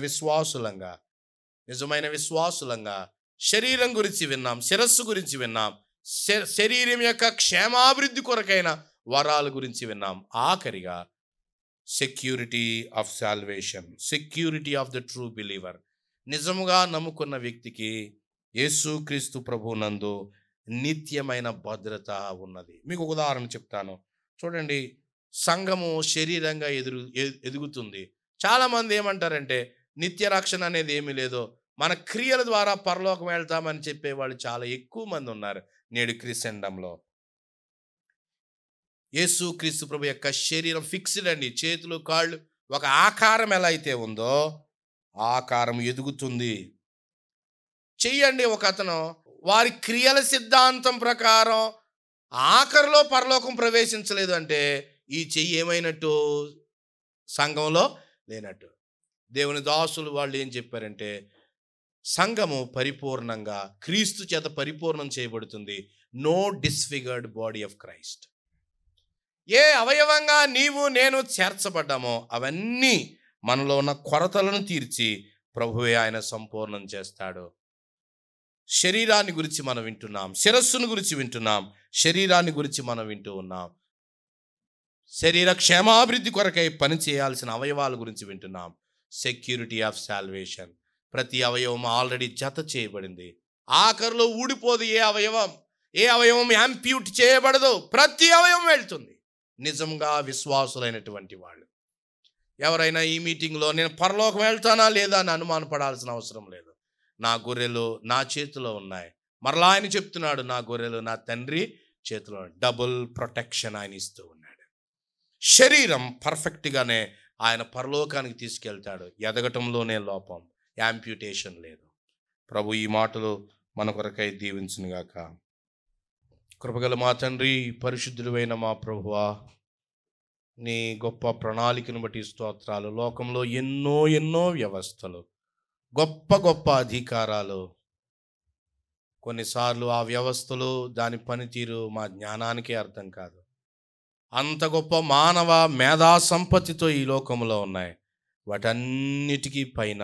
విశ్వాసులంగా శరీరం గురించి విన్నాం, శిరస్సు గురించి విన్నాం, శరీరం యొక్క క్షేమాభివృద్ధి కొరకైన వరాల గురించి విన్నాం. ఆఖరిగా security of salvation, security of the true believer. నిజముగా నమ్ముకున్న వ్యక్తికి యేసుక్రీస్తు ప్రభువునందు నిత్యమైన భద్రత ఉన్నది. మీకు ఒక ఉదాహరణ చెప్తాను. చూడండి, సంఘము శరీరంగా ఎదుగుతుంది. చాలామంది ఏమంటారంటే నిత్య రక్షణ అనేది ఏమీ లేదు, మన క్రియల ద్వారా పరలోకం వెళ్తామని చెప్పేవాళ్ళు చాలా ఎక్కువ మంది ఉన్నారు నేడు క్రిస్టియన్డంలో. యేసుక్రీస్తు ప్రభు యొక్క శరీరం ఫిక్స్డ్ అండి. చేతులు కాళ్ళు ఒక ఆకారం ఎలా అయితే ఉందో ఆకారం ఎదుగుతుంది. చెయ్యండి, ఒక అతను వారి క్రియల సిద్ధాంతం ప్రకారం ఆఖరిలో పరలోకం ప్రవేశించలేదు అంటే ఈ చెయ్యి ఏమైనట్టు? సంఘంలో లేనట్టు. దేవుని దాసులు వాళ్ళు ఏం చెప్పారంటే సంఘము పరిపూర్ణంగా క్రీస్తు చేత పరిపూర్ణం చేయబడుతుంది. No disfigured body of Christ. ఏ అవయవంగా నీవు నేను చేర్చబడ్డామో అవన్నీ మనలో ఉన్న కొరతలను తీర్చి ప్రభువే ఆయన సంపూర్ణం చేస్తాడు. శరీరాన్ని గురించి మనం వింటున్నాం, శిరస్సును గురించి వింటున్నాం, శరీరాన్ని గురించి మనం వింటూ ఉన్నాం. శరీర క్షేమాభివృద్ధి కొరకై పని చేయాల్సిన అవయవాల గురించి వింటున్నాం. Security of salvation. ప్రతి అవయవం ఆల్రెడీ జత చేయబడింది. ఆఖరిలో ఊడిపోదు ఏ అవయవం యాంప్యూట్ చేయబడదు. ప్రతి అవయవం వెళ్తుంది. నిజంగా విశ్వాసులైనటువంటి వాళ్ళు ఎవరైనా ఈ మీటింగ్లో నేను పరలోకం వెళ్తానా లేదా అని అనుమానపడాల్సిన అవసరం లేదు. నా గొర్రెలు నా చేతిలో ఉన్నాయి. మరలా ఆయన చెప్తున్నాడు, నా గొర్రెలు నా తండ్రి చేతిలో. డబుల్ ప్రొటెక్షన్ ఆయన ఇస్తూ ఉన్నాడు. శరీరం పర్ఫెక్ట్గానే ఆయన పరలోకానికి తీసుకెళ్తాడు. ఎదగటంలోనే లోపం, యాంప్యూటేషన్ లేదు. ప్రభు ఈ మాటలు మన కొరకై దీవించునుగాక. కృపగల మా తండ్రి, పరిశుద్ధుడైన మా ప్రభువా, నీ గొప్ప ప్రణాళికను బట్టి స్తోత్రాలు. లోకంలో ఎన్నో వ్యవస్థలు, గొప్ప అధికారాలు, కొన్నిసార్లు ఆ వ్యవస్థలు దాని పనితీరు మా జ్ఞానానికే అర్థం కాదు. అంత గొప్ప మానవ మేధా సంపత్తితో ఈ లోకంలో ఉన్నాయి. వాటన్నిటికీ పైన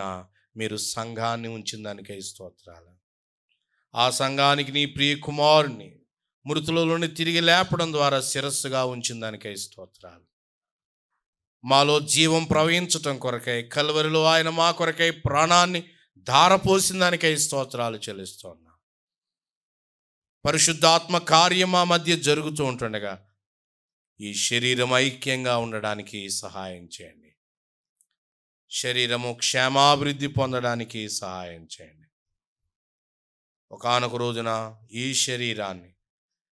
మీరు సంఘాన్ని ఉంచిన దానికై స్తోత్రాలు. ఆ సంఘానికి నీ ప్రియ కుమారుని మృతులలోని తిరిగి లేపడం ద్వారా శిరస్సుగా ఉంచిన దానికై స్తోత్రాలు. మాలో జీవం ప్రవహించటం కొరకై కల్వరిలో ఆయన మా కొరకై ప్రాణాన్ని ధారపోసిన దానికై స్తోత్రాలు చెల్లిస్తున్నా. పరిశుద్ధాత్మ కార్యం మా మధ్య జరుగుతూ ఉంటుండగా ఈ శరీరం ఐక్యంగా ఉండడానికి సహాయం చేయండి. శరీరము క్షేమాభివృద్ధి పొందడానికి సహాయం చేయండి. ఒకానొక రోజున ఈ శరీరాన్ని,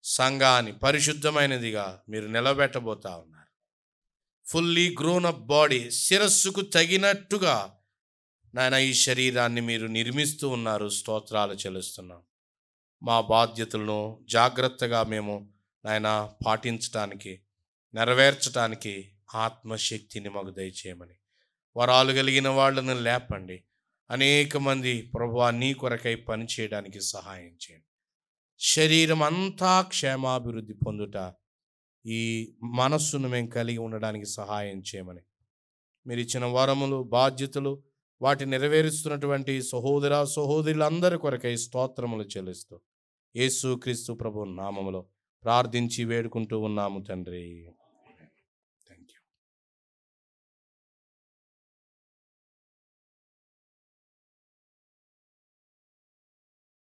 సంఘాన్ని పరిశుద్ధమైనదిగా మీరు నిలబెట్టబోతా ఉన్నారు. ఫుల్లీ గ్రోన్ అప్ బాడీ, శిరస్సుకు తగినట్టుగా నాయన ఈ శరీరాన్ని మీరు నిర్మిస్తూ ఉన్నారు. స్తోత్రాలు చెల్లిస్తున్నాం. మా బాధ్యతలను జాగ్రత్తగా మేము నాయన పాటించటానికి, నెరవేర్చడానికి ఆత్మశక్తిని మాకు దయచేయమని, వరాలు కలిగిన వాళ్ళను లేపండి. అనేక మంది ప్రభువా నీ కొరకై పని చేయడానికి సహాయం చేయండి. శరీరం అంతా క్షేమాభివృద్ధి పొందుట, ఈ మనస్సును మేము కలిగి ఉండడానికి సహాయం చేయమని, మీరు ఇచ్చిన వరములు, బాధ్యతలు, వాటి నెరవేరుస్తున్నటువంటి సహోదర సహోదరులందరి కొరకై స్తోత్రములు చెల్లిస్తూ యేసుక్రీస్తు ప్రభు నామములో ప్రార్థించి వేడుకుంటూ ఉన్నాము తండ్రి.